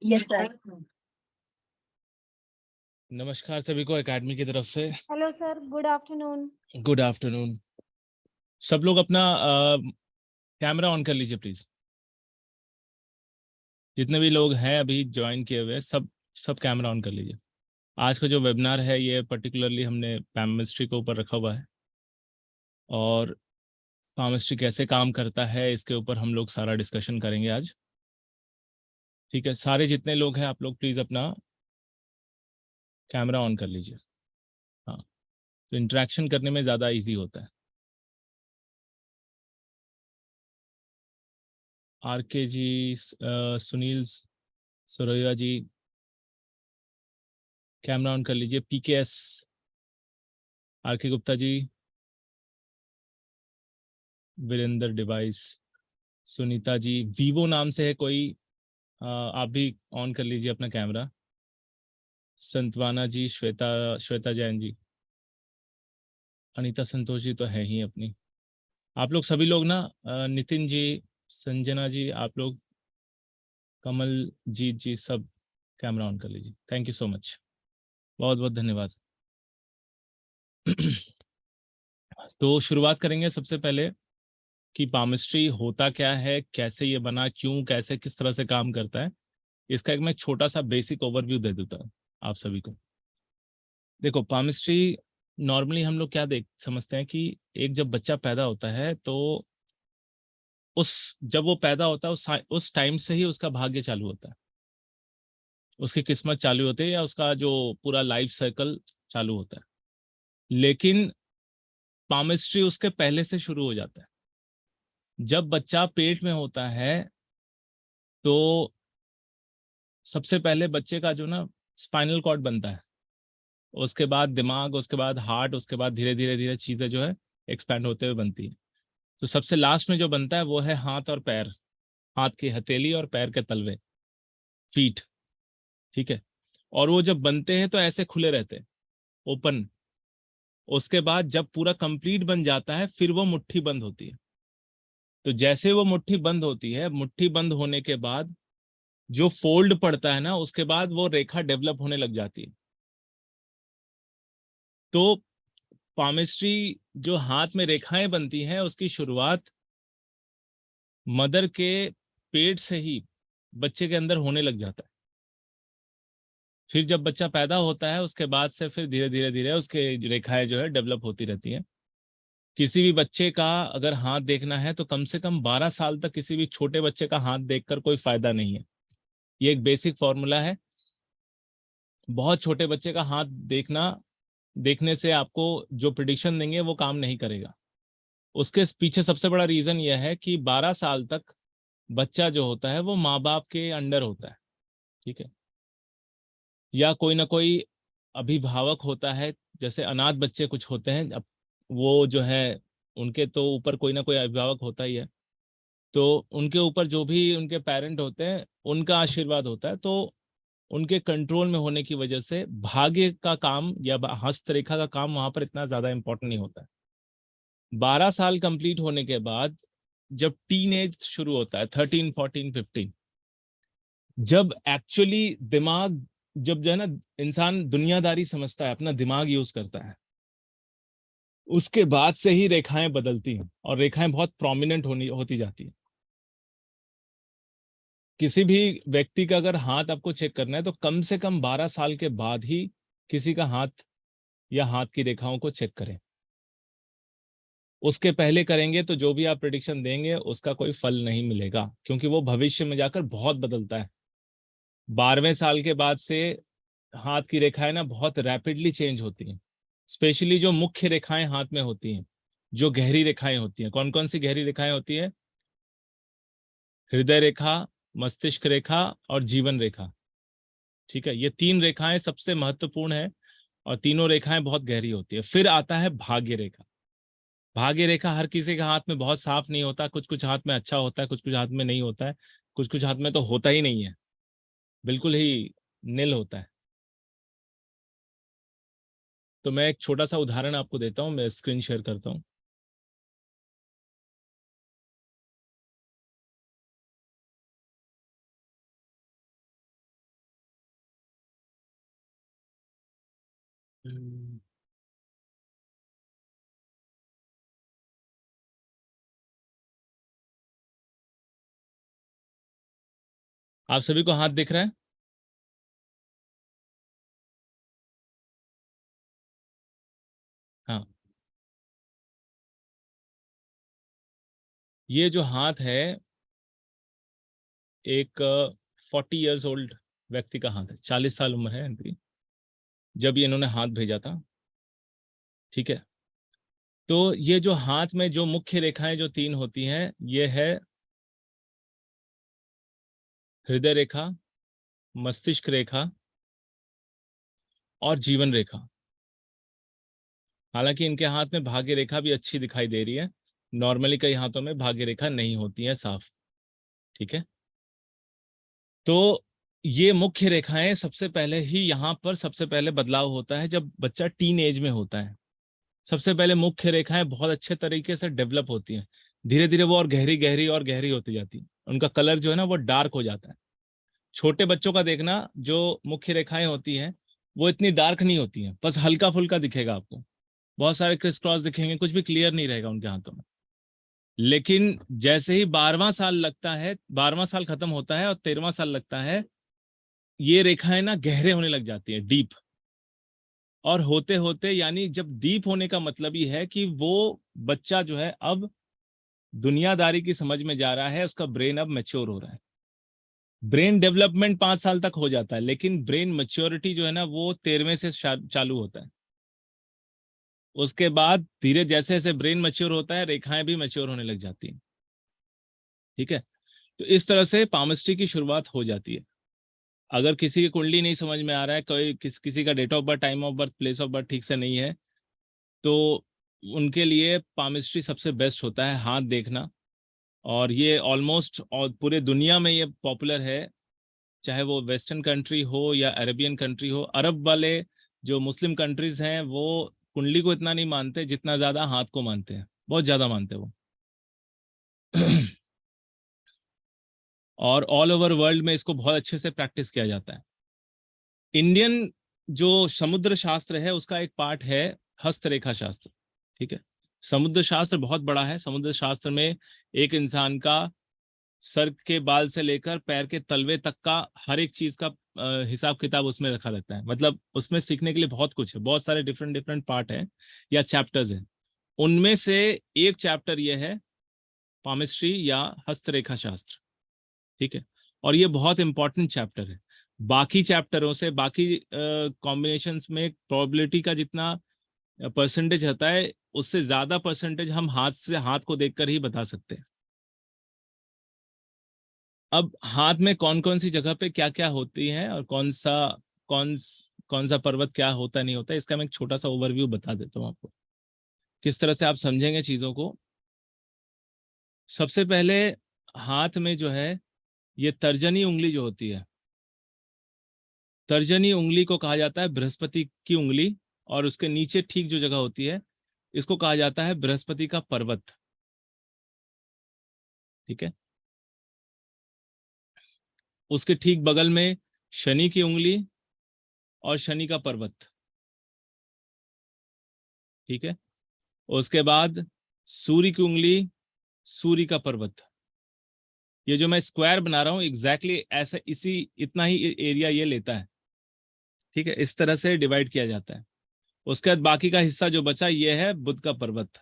Yes sir. नमस्कार सभी को एकेडमी की तरफ से। Hello sir, good afternoon. Good afternoon. सब लोग अपना कैमरा ऑन कर लीजिए प्लीज। जितने भी लोग हैं अभी ज्वाइन किए हुए सब सब कैमरा ऑन कर लीजिए। आज का जो वेबिनार है ये पर्टिकुलरली हमने केमिस्ट्री के ऊपर रखा हुआ है और केमिस्ट्री कैसे काम करता है इसके ऊपर हम लोग सारा डिस्कशन करेंगे आज। ठीक है, सारे जितने लोग हैं आप लोग प्लीज़ अपना कैमरा ऑन कर लीजिए। हाँ, तो इंटरेक्शन करने में ज़्यादा इजी होता है। आर के जी, सुनील सरोया जी, कैमरा ऑन कर लीजिए। पीकेएस, आर के गुप्ता जी, वीरेंद्र डिवाइस, सुनीता जी, वीवो नाम से है कोई, आप भी ऑन कर लीजिए अपना कैमरा। संतवाना जी, श्वेता श्वेता जैन जी, अनीता संतोष जी तो है ही अपनी। आप लोग सभी लोग ना, नितिन जी, संजना जी, आप लोग, कमल जीत जी, सब कैमरा ऑन कर लीजिए। थैंक यू सो मच, बहुत बहुत धन्यवाद। तो शुरुआत करेंगे सबसे पहले कि पामिस्ट्री होता क्या है, कैसे ये बना, क्यों, कैसे, किस तरह से काम करता है, इसका एक मैं छोटा सा बेसिक ओवरव्यू दे देता हूँ आप सभी को। देखो, पामिस्ट्री नॉर्मली हम लोग क्या देख समझते हैं कि एक जब बच्चा पैदा होता है तो जब वो पैदा होता है उस टाइम से ही उसका भाग्य चालू होता है, उसकी किस्मत चालू होती है, या उसका जो पूरा लाइफ साइकिल चालू होता है। लेकिन पामिस्ट्री उसके पहले से शुरू हो जाता है। जब बच्चा पेट में होता है तो सबसे पहले बच्चे का जो ना स्पाइनल कॉर्ड बनता है, उसके बाद दिमाग, उसके बाद हार्ट, उसके बाद धीरे धीरे धीरे चीजें जो है एक्सपैंड होते हुए बनती है। तो सबसे लास्ट में जो बनता है वो है हाथ और पैर, हाथ की हथेली और पैर के तलवे, फीट। ठीक है, और वो जब बनते हैं तो ऐसे खुले रहते हैं, ओपन। उसके बाद जब पूरा कंप्लीट बन जाता है फिर वो मुट्ठी बंद होती है। तो जैसे वो मुट्ठी बंद होती है, मुट्ठी बंद होने के बाद जो फोल्ड पड़ता है ना, उसके बाद वो रेखा डेवलप होने लग जाती है। तो पामिस्ट्री जो हाथ में रेखाएं बनती हैं उसकी शुरुआत मदर के पेट से ही बच्चे के अंदर होने लग जाता है। फिर जब बच्चा पैदा होता है उसके बाद से फिर धीरे धीरे धीरे उसके रेखाएं जो है डेवलप होती रहती हैं। किसी भी बच्चे का अगर हाथ देखना है तो कम से कम 12 साल तक किसी भी छोटे बच्चे का हाथ देखकर कोई फायदा नहीं है। ये एक बेसिक फॉर्मूला है। बहुत छोटे बच्चे का हाथ देखने से आपको जो प्रिडिक्शन देंगे वो काम नहीं करेगा। उसके पीछे सबसे बड़ा रीजन यह है कि 12 साल तक बच्चा जो होता है वो माँ बाप के अंडर होता है। ठीक है, या कोई ना कोई अभिभावक होता है। जैसे अनाथ बच्चे कुछ होते हैं, अब वो जो है उनके तो ऊपर कोई ना कोई अभिभावक होता ही है। तो उनके ऊपर जो भी उनके पेरेंट होते हैं उनका आशीर्वाद होता है। तो उनके कंट्रोल में होने की वजह से भाग्य का काम या हस्तरेखा का काम वहां पर इतना ज्यादा इंपॉर्टेंट नहीं होता है। 12 साल कंप्लीट होने के बाद जब टीन एज शुरू होता है, 13, 14, 15, जब एक्चुअली दिमाग, जब जो है ना इंसान दुनियादारी समझता है, अपना दिमाग यूज करता है, उसके बाद से ही रेखाएं बदलती हैं और रेखाएं बहुत प्रोमिनेंट होती जाती हैं। किसी भी व्यक्ति का अगर हाथ आपको चेक करना है तो कम से कम 12 साल के बाद ही किसी का हाथ या हाथ की रेखाओं को चेक करें। उसके पहले करेंगे तो जो भी आप प्रिडिक्शन देंगे उसका कोई फल नहीं मिलेगा, क्योंकि वो भविष्य में जाकर बहुत बदलता है। 12वें साल के बाद से हाथ की रेखाएं ना बहुत रैपिडली चेंज होती हैं। स्पेशली जो मुख्य रेखाएं हाथ में होती हैं, जो गहरी रेखाएं होती हैं। कौन कौन सी गहरी रेखाएं होती है? हृदय रेखा, मस्तिष्क रेखा और जीवन रेखा। ठीक है, ये 3 रेखाएं सबसे महत्वपूर्ण है और तीनों रेखाएं बहुत गहरी होती है। फिर आता है भाग्य रेखा। भाग्य रेखा हर किसी के हाथ में बहुत साफ नहीं होता, कुछ कुछ हाथ में अच्छा होता है, कुछ कुछ हाथ में नहीं होता है, कुछ कुछ हाथ में तो होता ही नहीं है, बिल्कुल ही नील होता है। तो मैं एक छोटा सा उदाहरण आपको देता हूं, मैं स्क्रीन शेयर करता हूं। आप सभी को हाथ दिख रहा है? हाँ, ये जो हाथ है एक 40 years ओल्ड व्यक्ति का हाथ है, 40 साल उम्र है इनकी जब ये इन्होंने हाथ भेजा था। ठीक है, तो ये जो हाथ में जो मुख्य रेखाएं जो तीन होती हैं, ये है हृदय रेखा, मस्तिष्क रेखा और जीवन रेखा। हालांकि इनके हाथ में भाग्य रेखा भी अच्छी दिखाई दे रही है, नॉर्मली कई हाथों में भाग्य रेखा नहीं होती है साफ। ठीक है, तो ये मुख्य रेखाएं सबसे पहले ही यहाँ पर सबसे पहले बदलाव होता है जब बच्चा टीन एज में होता है। सबसे पहले मुख्य रेखाएं बहुत अच्छे तरीके से डेवलप होती हैं, धीरे धीरे वो और गहरी गहरी और गहरी होती जाती है, उनका कलर जो है ना वो डार्क हो जाता है। छोटे बच्चों का देखना, जो मुख्य रेखाएं होती हैं वो इतनी डार्क नहीं होती हैं, बस हल्का फुल्का दिखेगा आपको, बहुत सारे क्रिस क्रॉस दिखेंगे, कुछ भी क्लियर नहीं रहेगा उनके हाथों में। लेकिन जैसे ही 12वां साल लगता है, 12वां साल खत्म होता है और 13वां साल लगता है, ये रेखाएं ना गहरे होने लग जाती है, डीप। और होते होते, यानी जब डीप होने का मतलब ही है कि वो बच्चा जो है अब दुनियादारी की समझ में जा रहा है, उसका ब्रेन अब मैच्योर हो रहा है। ब्रेन डेवलपमेंट 5 साल तक हो जाता है, लेकिन ब्रेन मैच्योरिटी जो है ना वो 13वें से चालू होता है। उसके बाद धीरे जैसे जैसे ब्रेन मैच्योर होता है, रेखाएं भी मैच्योर होने लग जाती हैं। ठीक है, तो इस तरह से पामिस्ट्री की शुरुआत हो जाती है। अगर किसी की कुंडली नहीं समझ में आ रहा है, कोई किसी का date of birth, time of birth, place of birth ठीक से नहीं है, तो उनके लिए पामिस्ट्री सबसे बेस्ट होता है, हाथ देखना। और ये ऑलमोस्ट और पूरे दुनिया में ये पॉपुलर है, चाहे वो वेस्टर्न कंट्री हो या अरेबियन कंट्री हो। अरब वाले जो मुस्लिम कंट्रीज हैं वो कुंडली को इतना नहीं मानते जितना ज्यादा हाथ को मानते हैं, बहुत ज्यादा मानते हैं वो। और ऑल ओवर वर्ल्ड में इसको बहुत अच्छे से प्रैक्टिस किया जाता है। इंडियन जो समुद्र शास्त्र है उसका एक पार्ट है हस्तरेखा शास्त्र। ठीक है, समुद्र शास्त्र बहुत बड़ा है। समुद्र शास्त्र में एक इंसान का सर के बाल से लेकर पैर के तलवे तक का हर एक चीज का हिसाब किताब उसमें रखा रहता है। मतलब उसमें सीखने के लिए बहुत कुछ है, बहुत सारे डिफरेंट डिफरेंट पार्ट है या चैप्टर्स हैं। उनमें से एक चैप्टर ये है पामिस्ट्री या हस्तरेखा शास्त्र। ठीक है, और ये बहुत इंपॉर्टेंट चैप्टर है। बाकी चैप्टरों से, बाकी कॉम्बिनेशंस में प्रोबेबिलिटी का जितना परसेंटेज होता है, उससे ज्यादा परसेंटेज हम हाथ से, हाथ को देखकर ही बता सकते हैं। अब हाथ में कौन कौन सी जगह पे क्या क्या होती है और कौन कौन सा पर्वत क्या होता नहीं होता, इसका मैं एक छोटा सा ओवरव्यू बता देता हूँ आपको, किस तरह से आप समझेंगे चीजों को। सबसे पहले हाथ में जो है, ये तर्जनी उंगली जो होती है, तर्जनी उंगली को कहा जाता है बृहस्पति की उंगली। और उसके नीचे ठीक जो जगह होती है, इसको कहा जाता है बृहस्पति का पर्वत। ठीक है, उसके ठीक बगल में शनि की उंगली और शनि का पर्वत। ठीक है, उसके बाद सूर्य की उंगली, सूर्य का पर्वत। ये जो मैं स्क्वायर बना रहा हूं एग्जैक्टली ऐसा, इसी इतना ही एरिया ये लेता है। ठीक है, इस तरह से डिवाइड किया जाता है। उसके बाद बाकी का हिस्सा जो बचा ये है बुध का पर्वत।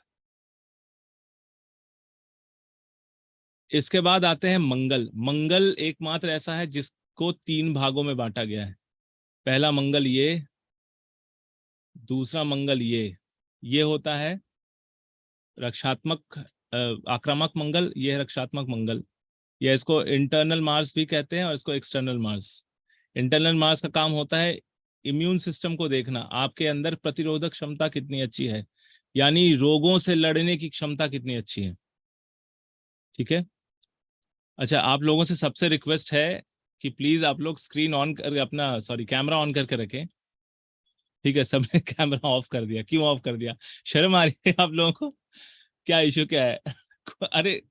इसके बाद आते हैं मंगल। मंगल एकमात्र ऐसा है जिसको 3 भागों में बांटा गया है। पहला मंगल ये, दूसरा मंगल ये होता है रक्षात्मक, आक्रामक मंगल, ये है रक्षात्मक मंगल। या इसको इंटरनल मार्स भी कहते हैं और इसको एक्सटर्नल मार्स। इंटरनल मार्स का काम होता है इम्यून सिस्टम को देखना, आपके अंदर प्रतिरोधक क्षमता कितनी अच्छी है, यानी रोगों से लड़ने की क्षमता कितनी अच्छी है। ठीक है, अच्छा, आप लोगों से सबसे रिक्वेस्ट है कि प्लीज आप लोग स्क्रीन ऑन कर, अपना सॉरी कैमरा ऑन करके रखें। ठीक है, सबने कैमरा ऑफ कर दिया, क्यों ऑफ कर दिया? शर्म आ रही है आप लोगों को? क्या इशू क्या है? अरे,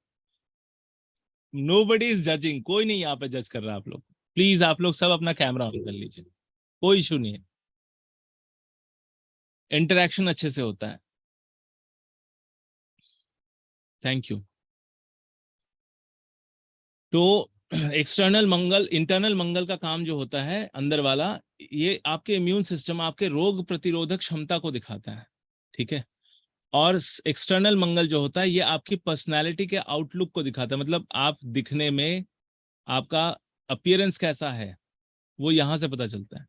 नोबडी इज जजिंग, कोई नहीं यहाँ पे जज कर रहा। आप लोग प्लीज, आप लोग सब अपना कैमरा ऑन कर लीजिए, कोई इशू नहीं है। इंटरेक्शन अच्छे से होता है। Thank you. तो एक्सटर्नल मंगल, इंटरनल मंगल का काम जो होता है अंदर वाला, ये आपके इम्यून सिस्टम, आपके रोग प्रतिरोधक क्षमता को दिखाता है, ठीक है। और एक्सटर्नल मंगल जो होता है ये आपकी पर्सनालिटी के आउटलुक को दिखाता है, मतलब आप दिखने में आपका अपीयरेंस कैसा है वो यहां से पता चलता है।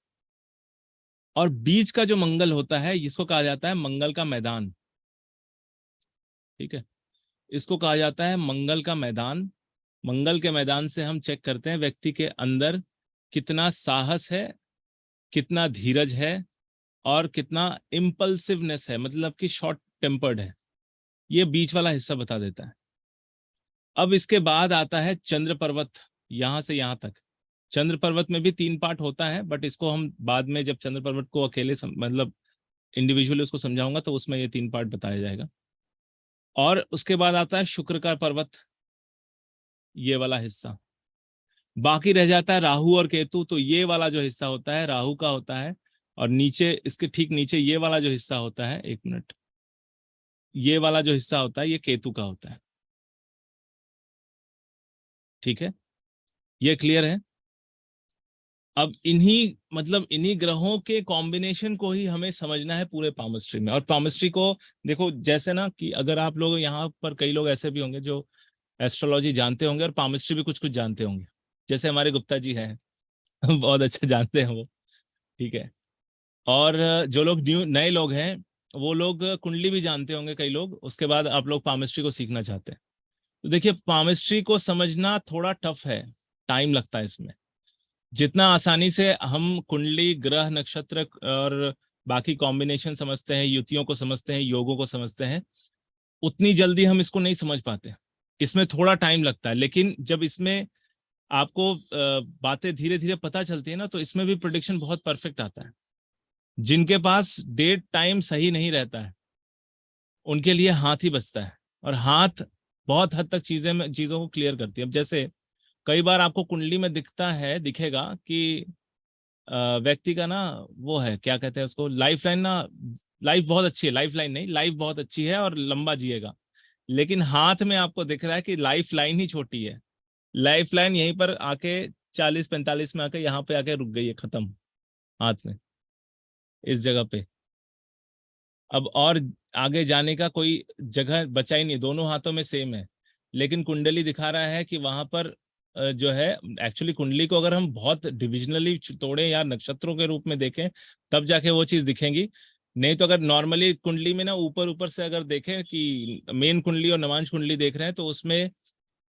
और बीच का जो मंगल होता है इसको कहा जाता है मंगल का मैदान, ठीक है। इसको कहा जाता है मंगल का मैदान। मंगल के मैदान से हम चेक करते हैं व्यक्ति के अंदर कितना साहस है, कितना धीरज है, और कितना इम्पल्सिवनेस है, मतलब कि शॉर्ट टेम्पर्ड है। ये बीच वाला हिस्सा बता देता है। अब इसके बाद आता है चंद्र पर्वत, यहां से यहां तक। चंद्र पर्वत में भी 3 पार्ट होता है, बट इसको हम बाद में जब चंद्र पर्वत को अकेले मतलब इंडिविजुअली उसको समझाऊंगा तो उसमें ये 3 पार्ट बताया जाएगा। और उसके बाद आता है शुक्र का पर्वत, ये वाला हिस्सा। बाकी रह जाता है राहु और केतु, तो ये वाला जो हिस्सा होता है राहु का होता है। और नीचे, इसके ठीक नीचे ये वाला जो हिस्सा होता है, एक मिनट, ये वाला जो हिस्सा होता है ये केतु का होता है, ठीक है। ये क्लियर है। अब इन्हीं ग्रहों के कॉम्बिनेशन को ही हमें समझना है पूरे पामस्ट्री में। और पामस्ट्री को देखो, जैसे ना कि अगर आप लोग यहाँ पर कई लोग ऐसे भी होंगे जो एस्ट्रोलॉजी जानते होंगे और पामस्ट्री भी कुछ कुछ जानते होंगे, जैसे हमारे गुप्ता जी हैं बहुत अच्छा जानते हैं वो, ठीक है। और जो लोग नए लोग हैं वो लोग कुंडली भी जानते होंगे कई लोग। उसके बाद आप लोग पामिस्ट्री को सीखना चाहते हैं, तो देखिए पामिस्ट्री को समझना थोड़ा टफ है, टाइम लगता है इसमें। जितना आसानी से हम कुंडली, ग्रह, नक्षत्र और बाकी कॉम्बिनेशन समझते हैं, युतियों को समझते हैं, योगों को समझते हैं, उतनी जल्दी हम इसको नहीं समझ पाते। इसमें थोड़ा टाइम लगता है। लेकिन जब इसमें आपको बातें धीरे धीरे पता चलती है ना, तो इसमें भी प्रेडिक्शन बहुत परफेक्ट आता है। जिनके पास डेट टाइम सही नहीं रहता है उनके लिए हाथ ही बचता है, और हाथ बहुत हद तक चीजों को क्लियर करती है। अब जैसे कई बार आपको कुंडली में दिखेगा कि व्यक्ति का ना वो है, क्या कहते हैं उसको, लाइफ लाइन ना, लाइफ बहुत अच्छी है, लाइफ लाइन नहीं, लाइफ बहुत अच्छी है और लंबा जिएगा। लेकिन हाथ में आपको दिख रहा है कि लाइफ लाइन ही छोटी है, लाइफ लाइन यहीं पर आके 40-45 में आके यहाँ पे आके रुक गई है, खत्म हाथ में, इस जगह पे। अब और आगे जाने का कोई जगह बचा ही नहीं, दोनों हाथों में सेम है। लेकिन कुंडली दिखा रहा है कि वहां पर जो है, एक्चुअली कुंडली को अगर हम बहुत डिविजनली तोड़े या नक्षत्रों के रूप में देखें तब जाके वो चीज दिखेंगी। नहीं तो अगर नॉर्मली कुंडली में ना ऊपर ऊपर से अगर देखें कि मेन कुंडली और नवांश कुंडली देख रहे हैं, तो उसमें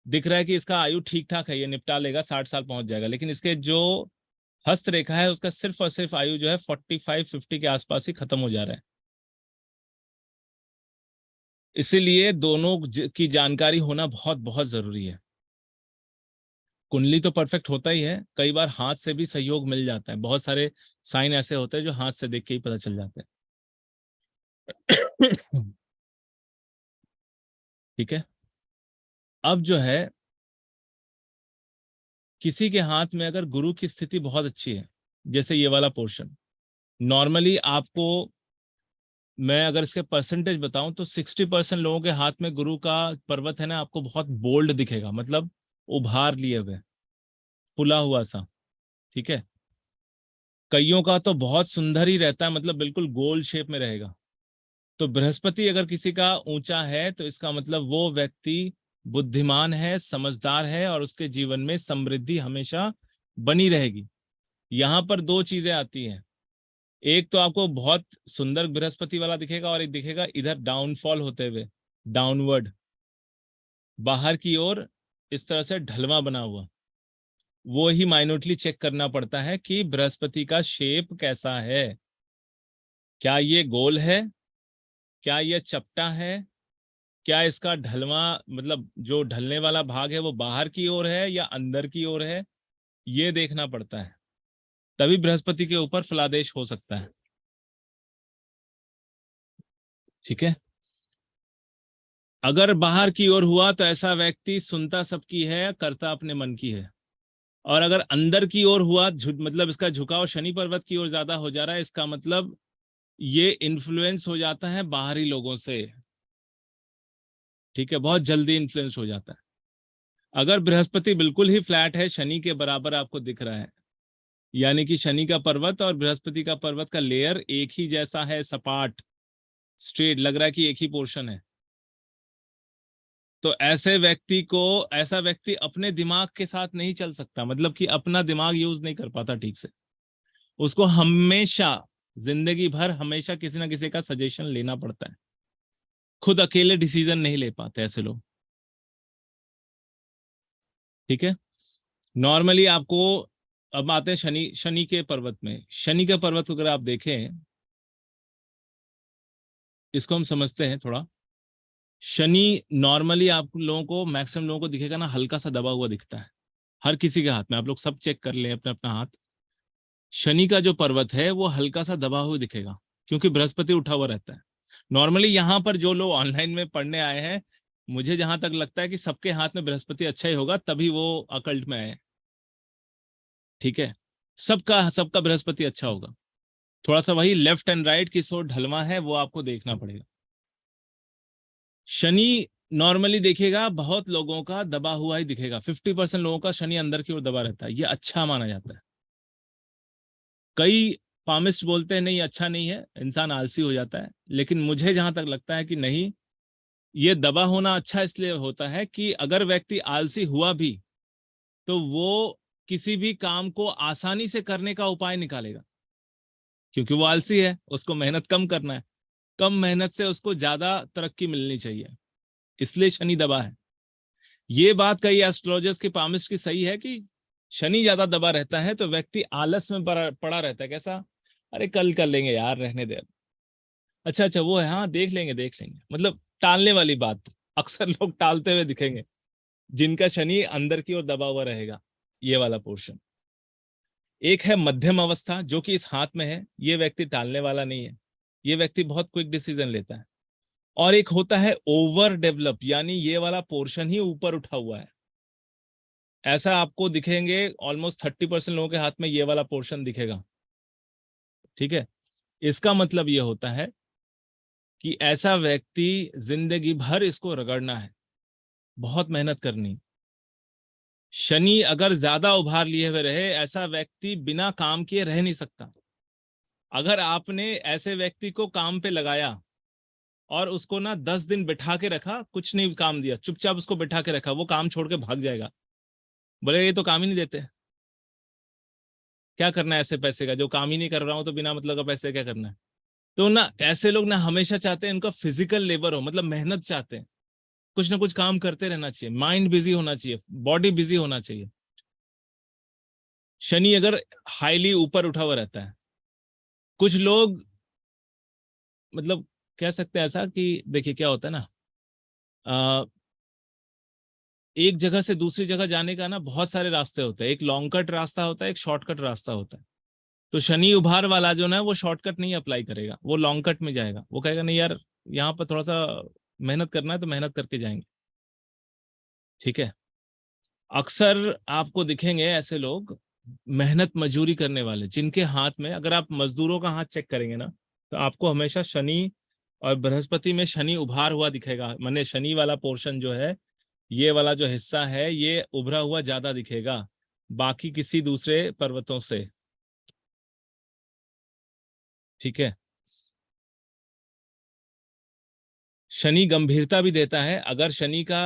दिख रहा है कि इसका आयु ठीक ठाक है, ये निपटा लेगा, 60 साल पहुंच जाएगा। लेकिन इसके जो हस्त रेखा है उसका सिर्फ और सिर्फ आयु जो है 45-50 के आसपास ही खत्म हो जा रहा है। इसीलिए दोनों की जानकारी होना बहुत बहुत जरूरी है। कुंडली तो परफेक्ट होता ही है, कई बार हाथ से भी सहयोग मिल जाता है। बहुत सारे साइन ऐसे होते हैं जो हाथ से देख के ही पता चल जाते हैं ठीक है। अब जो है, किसी के हाथ में अगर गुरु की स्थिति बहुत अच्छी है, जैसे ये वाला पोर्शन, नॉर्मली आपको मैं अगर इसके परसेंटेज बताऊं तो 60% लोगों के हाथ में गुरु का पर्वत है ना, आपको बहुत बोल्ड दिखेगा, मतलब उभार लिए हुए, फुला हुआ सा, ठीक है। कईयों का तो बहुत सुंदर ही रहता है, मतलब बिल्कुल गोल शेप में रहेगा। तो बृहस्पति अगर किसी का ऊंचा है तो इसका मतलब वो व्यक्ति बुद्धिमान है, समझदार है, और उसके जीवन में समृद्धि हमेशा बनी रहेगी। यहाँ पर 2 चीजें आती हैं, एक तो आपको बहुत सुंदर बृहस्पति वाला दिखेगा, और एक दिखेगा इधर डाउनफॉल होते हुए, डाउनवर्ड, बाहर की ओर, इस तरह से ढलवा बना हुआ। वो ही माइन्यूटली चेक करना पड़ता है कि बृहस्पति का शेप कैसा है, क्या ये गोल है, क्या ये चपटा है, क्या इसका ढलवा, मतलब जो ढलने वाला भाग है वो बाहर की ओर है या अंदर की ओर है, ये देखना पड़ता है। तभी बृहस्पति के ऊपर फलादेश हो सकता है, ठीक है। अगर बाहर की ओर हुआ तो ऐसा व्यक्ति सुनता सबकी है, करता अपने मन की है। और अगर अंदर की ओर हुआ, मतलब इसका झुकाव शनि पर्वत की ओर ज्यादा हो जा रहा है, इसका मतलब ये इन्फ्लुएंस हो जाता है बाहरी लोगों से, ठीक है, बहुत जल्दी इन्फ्लुएंस हो जाता है। अगर बृहस्पति बिल्कुल ही फ्लैट है, शनि के बराबर आपको दिख रहा है, यानी कि शनि का पर्वत और बृहस्पति का पर्वत का लेयर एक ही जैसा है, सपाट, स्ट्रेट, लग रहा है कि एक ही पोर्शन है, तो ऐसा व्यक्ति अपने दिमाग के साथ नहीं चल सकता, मतलब कि अपना दिमाग यूज नहीं कर पाता ठीक से। उसको हमेशा, जिंदगी भर हमेशा किसी ना किसी का सजेशन लेना पड़ता है, खुद अकेले डिसीजन नहीं ले पाते ऐसे लोग, ठीक है। नॉर्मली आपको, अब आते हैं शनि, शनि के पर्वत में। शनि के पर्वत को अगर आप देखें, इसको हम समझते हैं थोड़ा। शनि नॉर्मली आप लोगों को, मैक्सिमम लोगों को दिखेगा ना, हल्का सा दबा हुआ दिखता है हर किसी के हाथ में। आप लोग सब चेक कर लें अपना अपना हाथ, शनि का जो पर्वत है वो हल्का सा दबा हुआ दिखेगा, क्योंकि बृहस्पति उठा हुआ रहता है। नॉर्मली यहाँ पर जो लोग ऑनलाइन में पढ़ने आए हैं, मुझे जहां तक लगता है कि सबके हाथ में बृहस्पति अच्छा ही होगा, तभी वो अकल्ट में आए, ठीक है। सबका सबका बृहस्पति अच्छा होगा, थोड़ा सा वही लेफ्ट एंड राइट किस ओर ढलवा है वो आपको देखना पड़ेगा। शनि नॉर्मली देखिएगा बहुत लोगों का दबा हुआ ही दिखेगा, 50% लोगों का शनि अंदर की ओर दबा रहता है, ये अच्छा माना जाता है। कई पामिस्ट बोलते हैं नहीं अच्छा नहीं है, इंसान आलसी हो जाता है, लेकिन मुझे जहां तक लगता है कि नहीं, ये दबा होना अच्छा इसलिए होता है कि अगर व्यक्ति आलसी हुआ भी तो वो किसी भी काम को आसानी से करने का उपाय निकालेगा, क्योंकि वो आलसी है, उसको मेहनत कम करना है, कम मेहनत से उसको ज्यादा तरक्की मिलनी चाहिए, इसलिए शनि दबा है। ये बात कई एस्ट्रोलॉजर्स की, पामिस्ट की सही है कि शनि ज्यादा दबा रहता है तो व्यक्ति आलस में पड़ा रहता है। कैसा, अरे कल कर लेंगे यार, रहने दे, अच्छा अच्छा वो है, हाँ देख लेंगे देख लेंगे, मतलब टालने वाली बात। अक्सर लोग टालते हुए दिखेंगे जिनका शनि अंदर की ओर दबा हुआ रहेगा, ये वाला पोर्शन। एक है मध्यम अवस्था जो कि इस हाथ में है, ये व्यक्ति टालने वाला नहीं है, ये व्यक्ति बहुत क्विक डिसीजन लेता है। और एक होता है ओवर डेवलप, यानी ये वाला पोर्शन ही ऊपर उठा हुआ है। ऐसा आपको दिखेंगे ऑलमोस्ट 30% लोगों के हाथ में ये वाला पोर्शन दिखेगा, ठीक है। इसका मतलब ये होता है कि ऐसा व्यक्ति जिंदगी भर इसको रगड़ना है, बहुत मेहनत करनी। शनि अगर ज्यादा उभार लिए हुए रहे, ऐसा व्यक्ति बिना काम किए रह नहीं सकता। अगर आपने ऐसे व्यक्ति को काम पे लगाया और उसको ना 10 दिन बिठा के रखा, कुछ नहीं काम दिया, चुपचाप उसको बिठा के रखा, वो काम छोड़ के भाग जाएगा, बोले ये तो काम ही नहीं देते, क्या करना है ऐसे पैसे का, जो काम ही नहीं कर रहा हूं तो बिना मतलब का पैसे क्या करना है। तो ना ऐसे लोग ना हमेशा चाहते हैं इनका फिजिकल लेबर हो, मतलब मेहनत चाहते हैं, कुछ ना कुछ काम करते रहना चाहिए, माइंड बिजी होना चाहिए, बॉडी बिजी होना चाहिए। शनि अगर हाईली ऊपर उठा हुआ रहता है, कुछ लोग, मतलब कह सकते हैं ऐसा कि देखिए क्या होता है ना, एक जगह से दूसरी जगह जाने का ना बहुत सारे रास्ते होते हैं, एक लॉन्ग कट रास्ता होता है, एक शॉर्टकट रास्ता होता है। तो शनि उभार वाला जो ना, वो शॉर्टकट नहीं अप्लाई करेगा, वो लॉन्ग कट में जाएगा, वो कहेगा नहीं यार, यहाँ पर थोड़ा सा मेहनत करना है तो मेहनत करके जाएंगे, ठीक है। अक्सर आपको दिखेंगे ऐसे लोग, मेहनत मजूरी करने वाले, जिनके हाथ में, अगर आप मजदूरों का हाथ चेक करेंगे ना, तो आपको हमेशा शनि और बृहस्पति में शनि उभार हुआ दिखेगा, माने शनि वाला पोर्शन जो है, ये वाला जो हिस्सा है, ये उभरा हुआ ज्यादा दिखेगा बाकी किसी दूसरे पर्वतों से, ठीक है। शनि गंभीरता भी देता है। अगर शनि का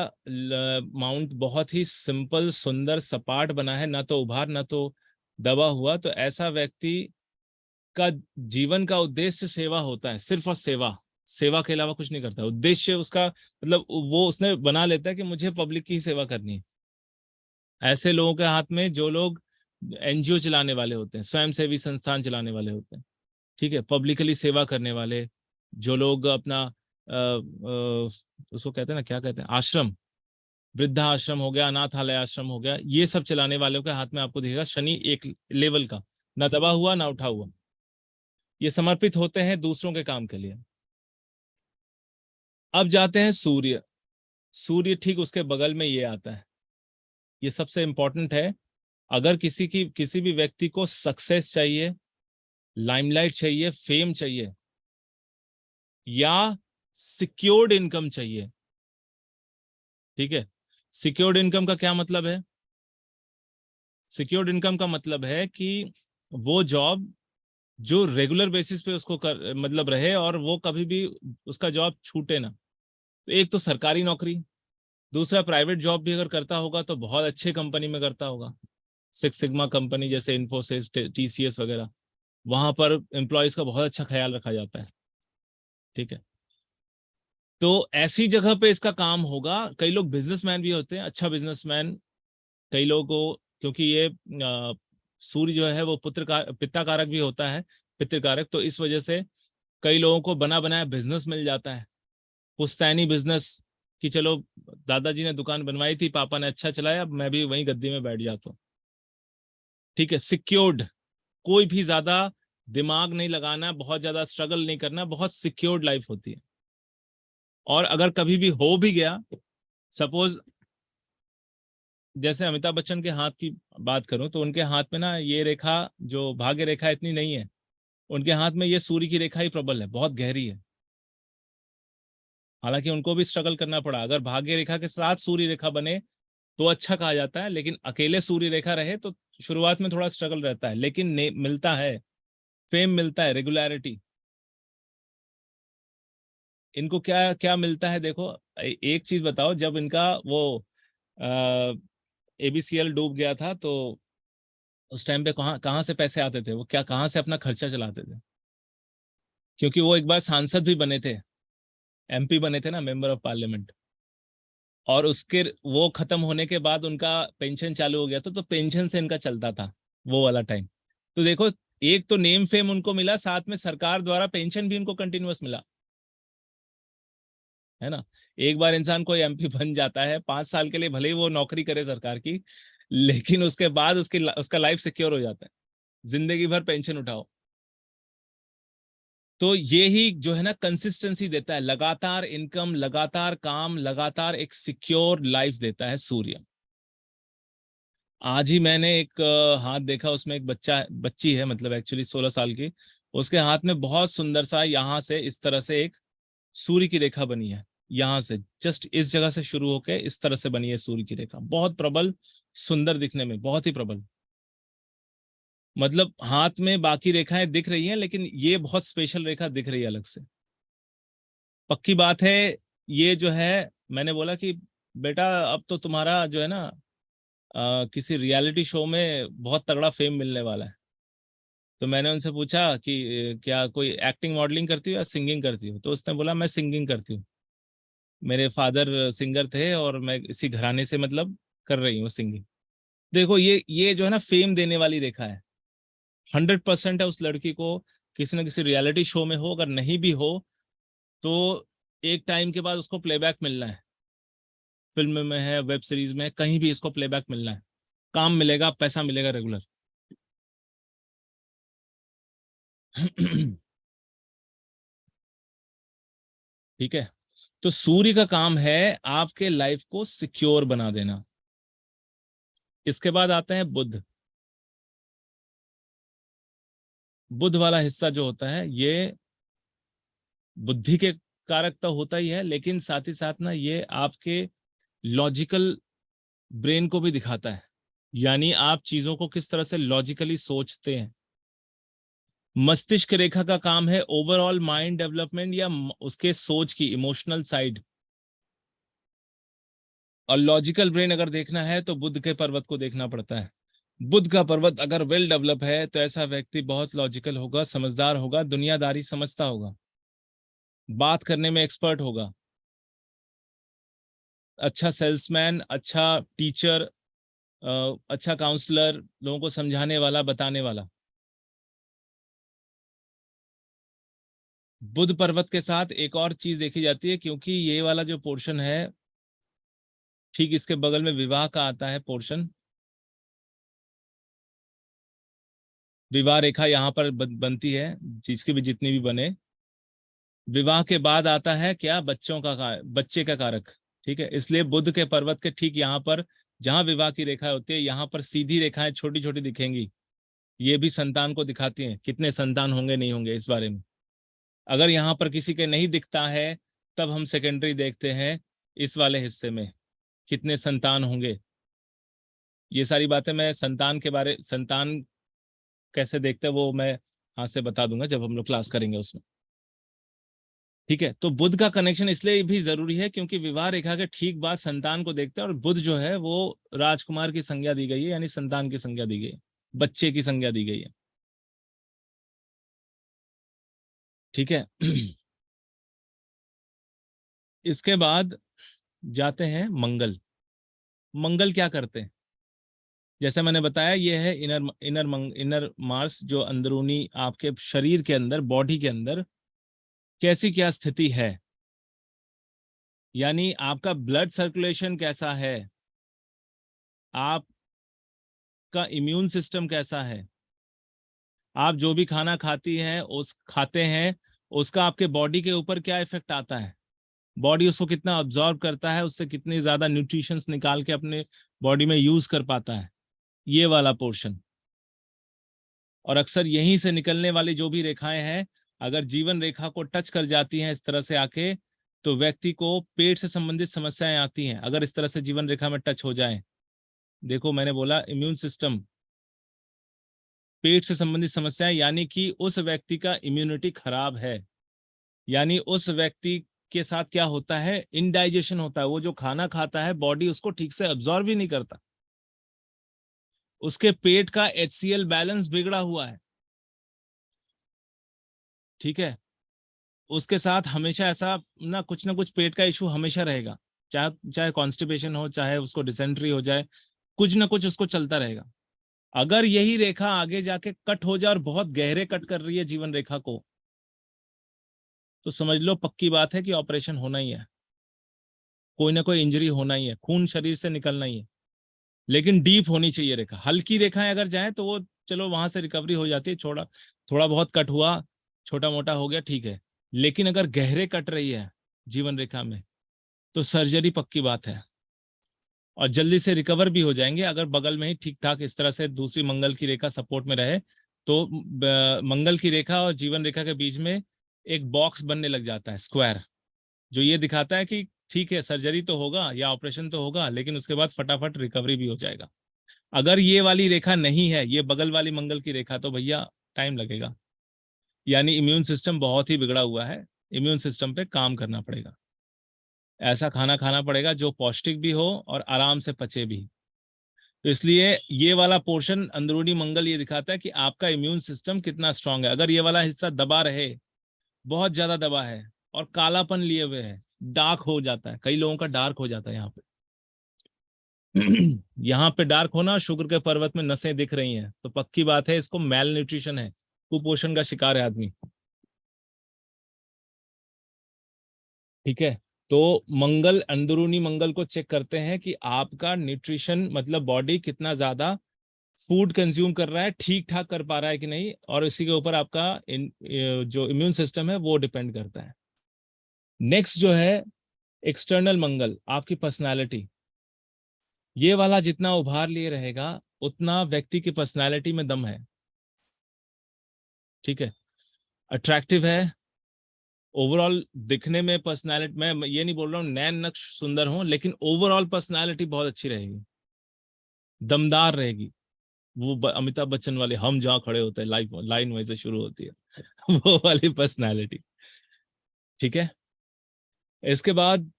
माउंट बहुत ही सिंपल, सुंदर, सपाट बना है, ना तो उभार ना तो दबा हुआ, तो ऐसा व्यक्ति का जीवन का उद्देश्य सेवा होता है, सिर्फ और सेवा, सेवा के अलावा कुछ नहीं करता। उद्देश्य उसका, मतलब वो उसने बना लेता है कि मुझे पब्लिक की ही सेवा करनी है। ऐसे लोगों के हाथ में, जो लोग एनजीओ चलाने वाले होते हैं, स्वयंसेवी संस्थान चलाने वाले होते हैं, ठीक है, पब्लिकली सेवा करने वाले, जो लोग अपना उसको कहते हैं ना, क्या कहते हैं, आश्रम, वृद्धा आश्रम हो गया, अनाथालय आश्रम हो गया, ये सब चलाने वालों के हाथ में आपको दिखेगा शनि एक लेवल का, ना दबा हुआ ना उठा हुआ। ये समर्पित होते हैं दूसरों के काम के लिए। अब जाते हैं सूर्य। सूर्य ठीक उसके बगल में ये आता है, ये सबसे इंपॉर्टेंट है। अगर किसी भी व्यक्ति को सक्सेस चाहिए, लाइमलाइट चाहिए, फेम चाहिए, या सिक्योर्ड इनकम चाहिए। ठीक है, सिक्योर्ड इनकम का क्या मतलब है? सिक्योर्ड इनकम का मतलब है कि वो जॉब जो रेगुलर बेसिस पे उसको मतलब रहे और वो कभी भी उसका जॉब छूटे ना। तो एक तो सरकारी नौकरी, दूसरा प्राइवेट जॉब भी अगर करता होगा तो बहुत अच्छे कंपनी में करता होगा, सिक्स सिग्मा कंपनी जैसे इन्फोसिस, टीसीएस वगैरह, वहां पर एम्प्लॉयज का बहुत अच्छा ख्याल रखा जाता है। ठीक है, तो ऐसी जगह पे इसका काम होगा। कई लोग बिजनेसमैन भी होते हैं, अच्छा बिजनेसमैन, कई लोगों को, क्योंकि ये सूर्य जो है वो पुत्र का पित्ता कारक भी होता है, पितृ कारक, तो इस वजह से कई लोगों को बना बनाया बिजनेस मिल जाता है, पुश्तैनी बिजनेस, कि चलो दादाजी ने दुकान बनवाई थी, पापा ने अच्छा चलाया, अब मैं भी वहीं गद्दी में बैठ जाता हूँ। ठीक है, सिक्योर्ड, कोई भी ज्यादा दिमाग नहीं लगाना, बहुत ज्यादा स्ट्रगल नहीं करना, बहुत सिक्योर्ड लाइफ होती है। और अगर कभी भी हो भी गया, सपोज जैसे अमिताभ बच्चन के हाथ की बात करूं तो उनके हाथ में ना ये रेखा, जो भाग्य रेखा, इतनी नहीं है। उनके हाथ में ये सूर्य की रेखा ही प्रबल है, बहुत गहरी है। हालांकि उनको भी स्ट्रगल करना पड़ा। अगर भाग्य रेखा के साथ सूर्य रेखा बने तो अच्छा कहा जाता है, लेकिन अकेले सूर्य रेखा रहे तो शुरुआत में थोड़ा स्ट्रगल रहता है, लेकिन मिलता है, फेम मिलता है, रेगुलरिटी। इनको क्या क्या मिलता है देखो, एक चीज बताओ, जब इनका वो एबीसीएल डूब गया था तो उस टाइम पे कहाँ कहाँ से पैसे आते थे, वो क्या कहाँ से अपना खर्चा चलाते थे? क्योंकि वो एक बार सांसद भी बने थे, एमपी बने थे ना, मेंबर ऑफ पार्लियामेंट, और उसके वो खत्म होने के बाद उनका पेंशन चालू हो गया था, तो पेंशन से इनका चलता था वो वाला टाइम। तो देखो, एक तो नेम फेम उनको मिला, साथ में सरकार द्वारा पेंशन भी उनको कंटिन्यूअस मिला, है ना। एक बार इंसान कोई एमपी बन जाता है, 5 साल के लिए भले ही वो नौकरी करे सरकार की, लेकिन उसके बाद उसका लाइफ सिक्योर हो जाता है, जिंदगी भर पेंशन उठाओ। तो ये ही जो है ना कंसिस्टेंसी देता है, लगातार इनकम, लगातार काम, लगातार एक सिक्योर लाइफ देता है सूर्य। आज ही मैंने एक हाथ देखा, उसमें एक बच्ची है, मतलब एक्चुअली 16 साल की। उसके हाथ में बहुत सुंदर सा यहाँ से इस तरह से एक सूर्य की रेखा बनी है, यहाँ से जस्ट इस जगह से शुरू होकर इस तरह से बनी है सूर्य की रेखा, बहुत प्रबल, सुंदर दिखने में, बहुत ही प्रबल। मतलब हाथ में बाकी रेखाएं दिख रही हैं, लेकिन ये बहुत स्पेशल रेखा दिख रही है अलग से। पक्की बात है, ये जो है, मैंने बोला कि बेटा अब तो तुम्हारा जो है ना किसी रियलिटी शो में बहुत तगड़ा फेम मिलने वाला है। तो मैंने उनसे पूछा कि क्या कोई एक्टिंग मॉडलिंग करती हो या सिंगिंग करती हो? तो उसने बोला मैं सिंगिंग करती हूँ, मेरे फादर सिंगर थे और मैं इसी घराने से मतलब कर रही हूँ सिंगिंग। देखो, ये जो है ना फेम देने वाली रेखा है, 100% है उस लड़की को। किसी न किसी रियलिटी शो में हो, अगर नहीं भी हो तो एक टाइम के बाद उसको प्लेबैक मिलना है, फिल्म में है, वेब सीरीज में, कहीं भी इसको प्लेबैक मिलना है, काम मिलेगा, पैसा मिलेगा रेगुलर। ठीक है, तो सूर्य का काम है आपके लाइफ को सिक्योर बना देना। इसके बाद आते हैं बुध। बुध वाला हिस्सा जो होता है ये बुद्धि के कारक तो होता ही है, लेकिन साथ ही साथ ना ये आपके लॉजिकल ब्रेन को भी दिखाता है, यानी आप चीजों को किस तरह से लॉजिकली सोचते हैं। मस्तिष्क रेखा का काम है ओवरऑल माइंड डेवलपमेंट, या उसके सोच की इमोशनल साइड। और लॉजिकल ब्रेन अगर देखना है तो बुध के पर्वत को देखना पड़ता है। बुध का पर्वत अगर वेल डेवलप है तो ऐसा व्यक्ति बहुत लॉजिकल होगा, समझदार होगा, दुनियादारी समझता होगा, बात करने में एक्सपर्ट होगा, अच्छा सेल्समैन, अच्छा टीचर, अच्छा काउंसलर, लोगों को समझाने वाला, बताने वाला। बुध पर्वत के साथ एक और चीज देखी जाती है, क्योंकि ये वाला जो पोर्शन है, ठीक इसके बगल में विवाह का आता है पोर्शन। विवाह रेखा यहाँ पर बनती है, जिसकी भी जितनी भी बने। विवाह के बाद आता है क्या, बच्चे का कारक। ठीक है, इसलिए बुध के पर्वत के ठीक यहाँ पर जहां विवाह की रेखा होती है, यहाँ पर सीधी रेखाएं छोटी छोटी दिखेंगी, ये भी संतान को दिखाती हैं, कितने संतान होंगे नहीं होंगे इस बारे में। अगर यहाँ पर किसी के नहीं दिखता है तब हम सेकेंडरी देखते हैं इस वाले हिस्से में कितने संतान होंगे। ये सारी बातें मैं संतान कैसे देखते हैं वो मैं हाथ से बता दूंगा जब हम लोग क्लास करेंगे उसमें। ठीक है, तो बुध का कनेक्शन इसलिए भी जरूरी है क्योंकि विवाह रेखा के ठीक बाद संतान को देखते हैं, और बुध जो है वो राजकुमार की संज्ञा दी गई है, यानी संतान की संज्ञा दी गई है, बच्चे की संज्ञा दी गई है। ठीक है। इसके बाद जाते हैं मंगल। मंगल क्या करते हैं? जैसे मैंने बताया ये है इनर मार्स, जो अंदरूनी आपके शरीर के अंदर, बॉडी के अंदर कैसी क्या स्थिति है, यानी आपका ब्लड सर्कुलेशन कैसा है, आपका इम्यून सिस्टम कैसा है, आप जो भी खाना खाते हैं उसका आपके बॉडी के ऊपर क्या इफेक्ट आता है, बॉडी उसको कितना अब्जॉर्ब करता है, उससे कितनी ज्यादा न्यूट्रिशंस निकाल के अपने बॉडी में यूज कर पाता है, ये वाला पोर्शन। और अक्सर यहीं से निकलने वाली जो भी रेखाएं हैं, अगर जीवन रेखा को टच कर जाती हैं इस तरह से आके, तो व्यक्ति को पेट से संबंधित समस्याएं आती हैं अगर इस तरह से जीवन रेखा में टच हो जाए। देखो मैंने बोला इम्यून सिस्टम, पेट से संबंधित समस्याएं, यानी कि उस व्यक्ति का इम्यूनिटी खराब है, यानी उस व्यक्ति के साथ क्या होता है, इनडाइजेशन होता है, वो जो खाना खाता है बॉडी उसको ठीक से अब्जॉर्ब ही नहीं करता, उसके पेट का HCl बैलेंस बिगड़ा हुआ है। ठीक है, उसके साथ हमेशा ऐसा ना कुछ पेट का इशू हमेशा रहेगा, चाहे चाहे कॉन्स्टिपेशन हो, चाहे उसको डिसेंट्री हो जाए, कुछ ना कुछ उसको चलता रहेगा। अगर यही रेखा आगे जाके कट हो जाए और बहुत गहरे कट कर रही है जीवन रेखा को, तो समझ लो पक्की बात है कि ऑपरेशन होना ही है, कोई ना कोई इंजरी होना ही है, खून शरीर से निकलना ही है। लेकिन डीप होनी चाहिए रेखा, हल्की रेखाएं अगर जाए तो वो चलो वहां से रिकवरी हो जाती है, थोड़ा बहुत कट हुआ, छोटा मोटा हो गया, ठीक है। लेकिन अगर गहरे कट रही है जीवन रेखा में तो सर्जरी पक्की बात है, और जल्दी से रिकवर भी हो जाएंगे अगर बगल में ही ठीक ठाक इस तरह से दूसरी मंगल की रेखा सपोर्ट में रहे तो मंगल की रेखा और जीवन रेखा के बीच में एक बॉक्स बनने लग जाता है, स्क्वायर, जो ये दिखाता है कि ठीक है सर्जरी तो होगा या ऑपरेशन तो होगा, लेकिन उसके बाद फटाफट रिकवरी भी हो जाएगा। अगर ये वाली रेखा नहीं है, ये बगल वाली मंगल की रेखा, तो भैया टाइम लगेगा, यानी इम्यून सिस्टम बहुत ही बिगड़ा हुआ है, इम्यून सिस्टम पे काम करना पड़ेगा, ऐसा खाना खाना पड़ेगा जो पौष्टिक भी हो और आराम से पचे भी। तो इसलिए ये वाला पोर्शन अंदरूनी मंगल ये दिखाता है कि आपका इम्यून सिस्टम कितना स्ट्रांग है। अगर ये वाला हिस्सा दबा रहे, बहुत ज्यादा दबा है और कालापन लिए हुए है, डार्क हो जाता है, कई लोगों का डार्क हो जाता है यहाँ पे। यहाँ पे डार्क होना, शुक्र के पर्वत में नसें दिख रही हैं, तो पक्की बात है इसको मेल न्यूट्रिशन है, कुपोषण का शिकार है आदमी। ठीक है, तो मंगल, अंदरूनी मंगल को चेक करते हैं कि आपका न्यूट्रिशन मतलब बॉडी कितना ज्यादा फूड कंज्यूम कर रहा है, ठीक ठाक कर पा रहा है कि नहीं, और इसी के ऊपर आपका जो इम्यून सिस्टम है वो डिपेंड करता है। नेक्स्ट जो है एक्सटर्नल मंगल, आपकी पर्सनालिटी, ये वाला जितना उभार लिए रहेगा उतना व्यक्ति की पर्सनालिटी में दम है। ठीक है, अट्रैक्टिव है, ओवरऑल दिखने में पर्सनालिटी, मैं ये नहीं बोल रहा हूँ नैन नक्श सुंदर हो, लेकिन ओवरऑल पर्सनालिटी बहुत अच्छी रहेगी, दमदार रहेगी। वो अमिताभ बच्चन वाले हम जहाँ खड़े होते हैं लाइफ लाइन वैसे शुरू होती है वो वाली पर्सनालिटी। ठीक है, इसके बाद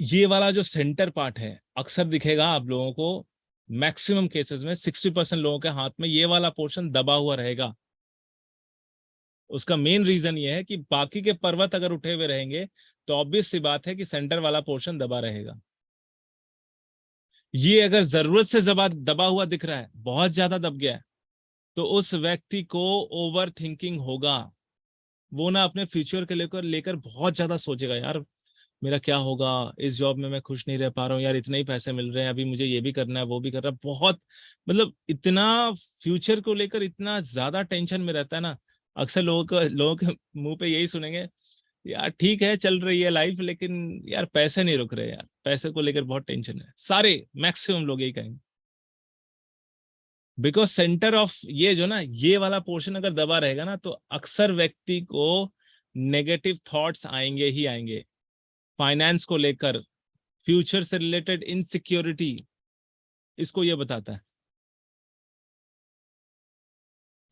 ये वाला जो सेंटर पार्ट है अक्सर दिखेगा आप लोगों को, मैक्सिमम केसेस में 60% लोगों के हाथ में ये वाला पोर्शन दबा हुआ रहेगा। उसका मेन रीजन ये है कि बाकी के पर्वत अगर उठे हुए रहेंगे तो ऑब्वियस सी बात है कि सेंटर वाला पोर्शन दबा रहेगा। ये अगर जरूरत से दबा हुआ दिख रहा है, बहुत ज्यादा दब गया है, तो उस व्यक्ति को ओवर थिंकिंग होगा, वो ना अपने फ्यूचर के लेकर बहुत ज्यादा सोचेगा, यार मेरा क्या होगा, इस जॉब में मैं खुश नहीं रह पा रहा हूँ, यार इतने ही पैसे मिल रहे हैं, अभी मुझे ये भी करना है वो भी करना है, बहुत मतलब इतना फ्यूचर को लेकर इतना ज्यादा टेंशन में रहता है ना। अक्सर लोगों के मुंह पे यही सुनेंगे, यार ठीक है चल रही है लाइफ, लेकिन यार पैसे नहीं रुक रहे, यार पैसे को लेकर बहुत टेंशन है, सारे मैक्सिमम लोग यही कहेंगे। बिकॉज सेंटर ऑफ ये जो ना, ये वाला पोर्शन अगर दबा रहेगा ना, तो अक्सर व्यक्ति को नेगेटिव थॉट्स आएंगे ही आएंगे। फाइनेंस को लेकर, फ्यूचर से रिलेटेड इनसिक्योरिटी, इसको ये बताता है।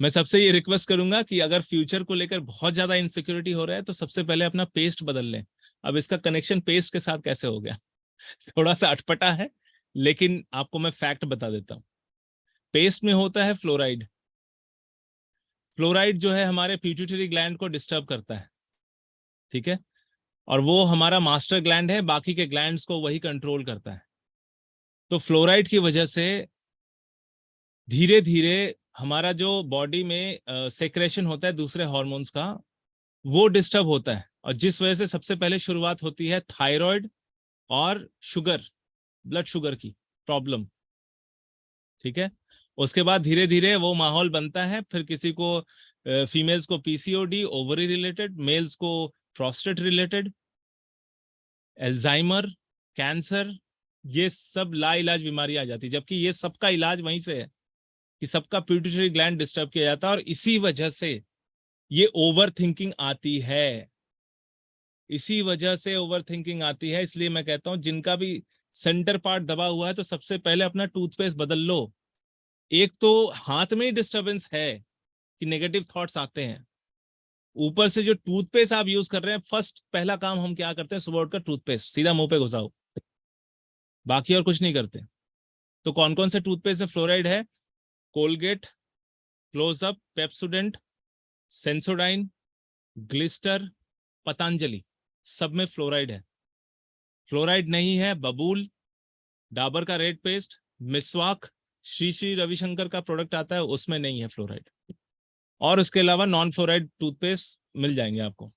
मैं सबसे ये रिक्वेस्ट करूंगा कि अगर फ्यूचर को लेकर बहुत ज्यादा इनसिक्योरिटी हो रहा है तो सबसे पहले अपना पेस्ट बदल लें। अब इसका कनेक्शन पेस्ट के साथ कैसे हो गया थोड़ा सा अटपटा है, लेकिन आपको मैं फैक्ट बता देता हूं। पेस्ट में होता है फ्लोराइड। फ्लोराइड जो है हमारे पिट्यूटरी ग्लैंड को डिस्टर्ब करता है, ठीक है, और वो हमारा मास्टर ग्लैंड है, बाकी के ग्लैंड्स को वही कंट्रोल करता है। तो फ्लोराइड की वजह से धीरे धीरे हमारा जो बॉडी में सेक्रेशन होता है दूसरे हार्मोन्स का, वो डिस्टर्ब होता है, और जिस वजह से सबसे पहले शुरुआत होती है थायराइड और शुगर, ब्लड शुगर की प्रॉब्लम, ठीक है। उसके बाद धीरे धीरे वो माहौल बनता है, फिर किसी को फीमेल्स को पीसीओडी ओवरी रिलेटेड, मेल्स को प्रोस्टेट रिलेटेड, एल्जाइमर, कैंसर, ये सब लाइलाज बीमारी आ जाती है, जबकि ये सबका इलाज वहीं से है कि सबका पिट्यूटरी ग्लैंड डिस्टर्ब किया जाता है, और इसी वजह से ये ओवर थिंकिंग आती है। इसी वजह से ओवर थिंकिंग आती है। इसलिए मैं कहता हूं जिनका भी सेंटर पार्ट दबा हुआ है तो सबसे पहले अपना टूथपेस्ट बदल लो। एक तो हाथ में ही डिस्टरबेंस है कि नेगेटिव थॉट्स आते हैं, ऊपर से जो टूथपेस्ट आप यूज कर रहे हैं, फर्स्ट पहला काम हम क्या करते हैं, सुबह उठकर टूथपेस्ट सीधा मुंह पे घुसाओ, बाकी और कुछ नहीं करते। तो कौन कौन से टूथपेस्ट में फ्लोराइड है? Colgate, Closeup, Pepsodent, Sensodyne, Glister, Patanjali, सब में फ्लोराइड है। फ्लोराइड नहीं है बबूल, डाबर का रेड पेस्ट, मिसवाक, श्री श्री रविशंकर का प्रोडक्ट आता है, उसमें नहीं है फ्लोराइड। और उसके अलावा नॉन फ्लोराइड टूथपेस्ट मिल जाएंगे आपको।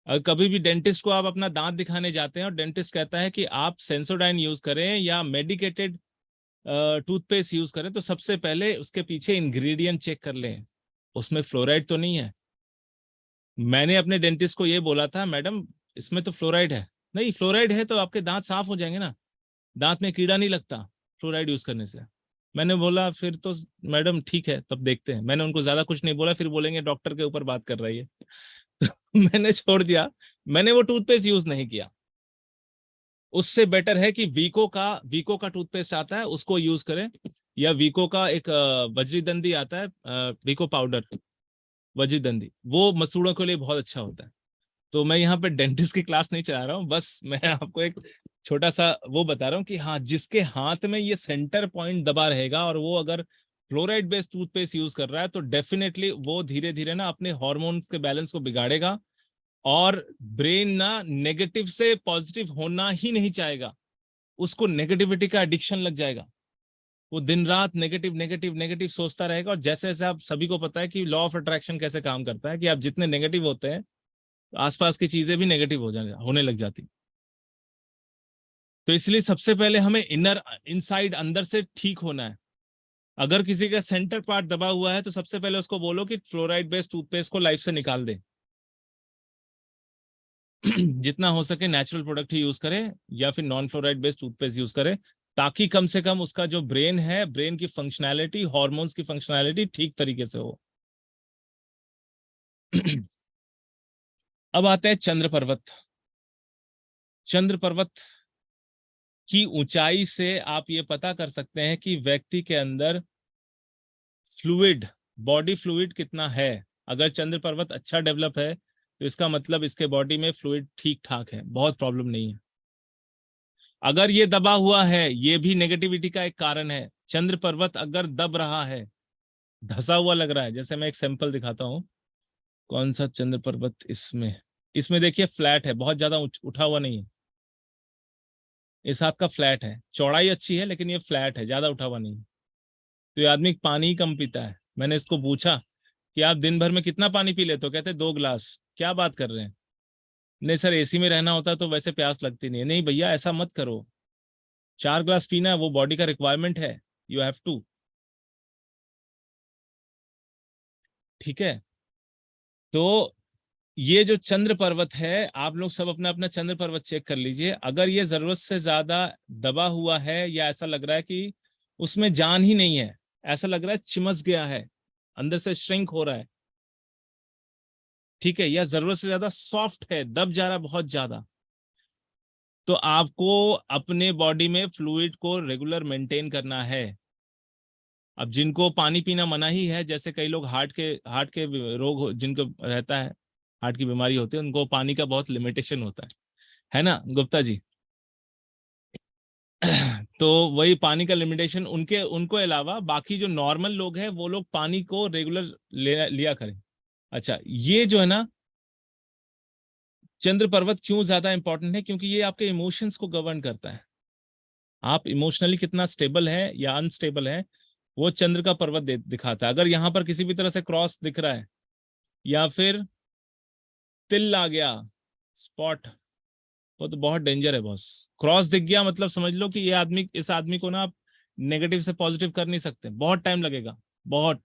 अगर कभी भी डेंटिस्ट को आप अपना दांत दिखाने जाते हैं और डेंटिस्ट कहता है कि आप सेंसोडाइन यूज करें या मेडिकेटेड टूथपेस्ट यूज करें, तो सबसे पहले उसके पीछे इंग्रेडिएंट चेक कर लें, उसमें फ्लोराइड तो नहीं है। मैंने अपने डेंटिस्ट को ये बोला था, मैडम इसमें तो फ्लोराइड है। नहीं, फ्लोराइड है तो आपके दांत साफ हो जाएंगे ना, दांत में कीड़ा नहीं लगता फ्लोराइड यूज करने से। मैंने बोला फिर तो मैडम ठीक है, तब देखते हैं। मैंने उनको ज्यादा कुछ नहीं बोला, फिर बोलेंगे डॉक्टर के ऊपर बात कर रही है तो मैंने छोड़ दिया, मैंने वो टूथपेस्ट यूज नहीं किया। उससे बेटर है कि वीको का टूथपेस्ट आता है, उसको यूज करें, या वीको का एक वज्रदंडी आता है, वीको पाउडर वज्रदंडी, वो मसूड़ों के लिए बहुत अच्छा होता है। तो मैं यहाँ पे डेंटिस्ट की क्लास नहीं चला रहा हूँ, बस मैं आपको एक छोटा सा वो बता रहा हूँ कि हाँ, जिसके हाथ में ये सेंटर पॉइंट दबा रहेगा और वो अगर फ्लोराइड बेस्ड टूथपेस्ट यूज कर रहा है, तो डेफिनेटली वो धीरे धीरे ना अपने हार्मोन्स के बैलेंस को बिगाड़ेगा, और ब्रेन ना नेगेटिव से पॉजिटिव होना ही नहीं चाहेगा, उसको नेगेटिविटी का एडिक्शन लग जाएगा। वो दिन रात नेगेटिव नेगेटिव नेगेटिव सोचता रहेगा। और जैसे जैसे आप सभी को पता है कि लॉ ऑफ अट्रैक्शन कैसे काम करता है, कि आप जितने नेगेटिव होते हैं आसपास की चीजें भी नेगेटिव होने लग जाती। तो इसलिए सबसे पहले हमें इनसाइड अंदर से ठीक होना है। अगर किसी का सेंटर पार्ट दबा हुआ है तो सबसे पहले उसको बोलो कि फ्लोराइड बेस्ड टूथपेस्ट को लाइफ से निकाल दे जितना हो सके नेचुरल प्रोडक्ट ही यूज करें, या फिर non fluoride based toothpaste use करें, ताकि कम से कम उसका जो ब्रेन है, ब्रेन की फंक्शनैलिटी, हार्मोन्स की फंक्शनैलिटी ठीक तरीके से हो। अब आते हैं चंद्र पर्वत। चंद्र पर्वत की ऊंचाई से आप ये पता कर सकते हैं कि व्यक्ति के अंदर फ्लूइड, बॉडी फ्लूइड कितना है। अगर चंद्र पर्वत अच्छा डेवलप है तो इसका मतलब इसके बॉडी में फ्लूइड ठीक ठाक है, बहुत प्रॉब्लम नहीं है। अगर ये दबा हुआ है, ये भी नेगेटिविटी का एक कारण है। चंद्र पर्वत अगर दब रहा है, धसा हुआ लग रहा है, जैसे मैं एक सैंपल दिखाता हूं, कौन सा चंद्र पर्वत, इसमें इसमें देखिए फ्लैट है, बहुत ज्यादा उठा हुआ नहीं है। इस हाथ का फ्लैट है, चौड़ाई अच्छी है लेकिन ये फ्लैट है, ज्यादा उठा हुआ नहीं है। तो ये आदमी पानी ही कम पीता है। मैंने इसको पूछा कि आप दिन भर में कितना पानी पी लेते हो? कहते 2 गिलास। क्या बात कर रहे हैं? नहीं सर, एसी में रहना होता तो वैसे प्यास लगती नहीं है। नहीं भैया, ऐसा मत करो, 4 गिलास पीना है, वो बॉडी का रिक्वायरमेंट है, यू हैव टू। ठीक है। तो ये जो चंद्र पर्वत है, आप लोग सब अपना अपना चंद्र पर्वत चेक कर लीजिए। अगर ये जरूरत से ज्यादा दबा हुआ है, या ऐसा लग रहा है कि उसमें जान ही नहीं है, ऐसा लग रहा है चिमस गया है, अंदर से श्रिंक हो रहा है, ठीक है, या जरूरत से ज्यादा सॉफ्ट है, दब जा रहा है बहुत ज्यादा, तो आपको अपने बॉडी में फ्लूइड को रेगुलर मेंटेन करना है। अब जिनको पानी पीना मना ही है, जैसे कई लोग हार्ट के रोग जिनको रहता है, हार्ट की बीमारी होती है, उनको पानी का बहुत लिमिटेशन होता है ना गुप्ता जी? तो वही पानी का लिमिटेशन उनको अलावा बाकी जो नॉर्मल लोग हैं वो लोग पानी को रेगुलर लिया करें। अच्छा, ये जो है ना चंद्र पर्वत क्यों ज्यादा इंपॉर्टेंट है? क्योंकि ये आपके इमोशंस को गवर्न करता है। आप इमोशनली कितना स्टेबल है या अनस्टेबल है, वो चंद्र का पर्वत दिखाता है। अगर यहां पर किसी भी तरह से क्रॉस दिख रहा है या फिर तिल आ गया, स्पॉट, वो तो बहुत डेंजर है बॉस। क्रॉस दिख गया मतलब समझ लो कि इस आदमी को ना आप नेगेटिव से पॉजिटिव कर नहीं सकते, बहुत टाइम लगेगा, बहुत।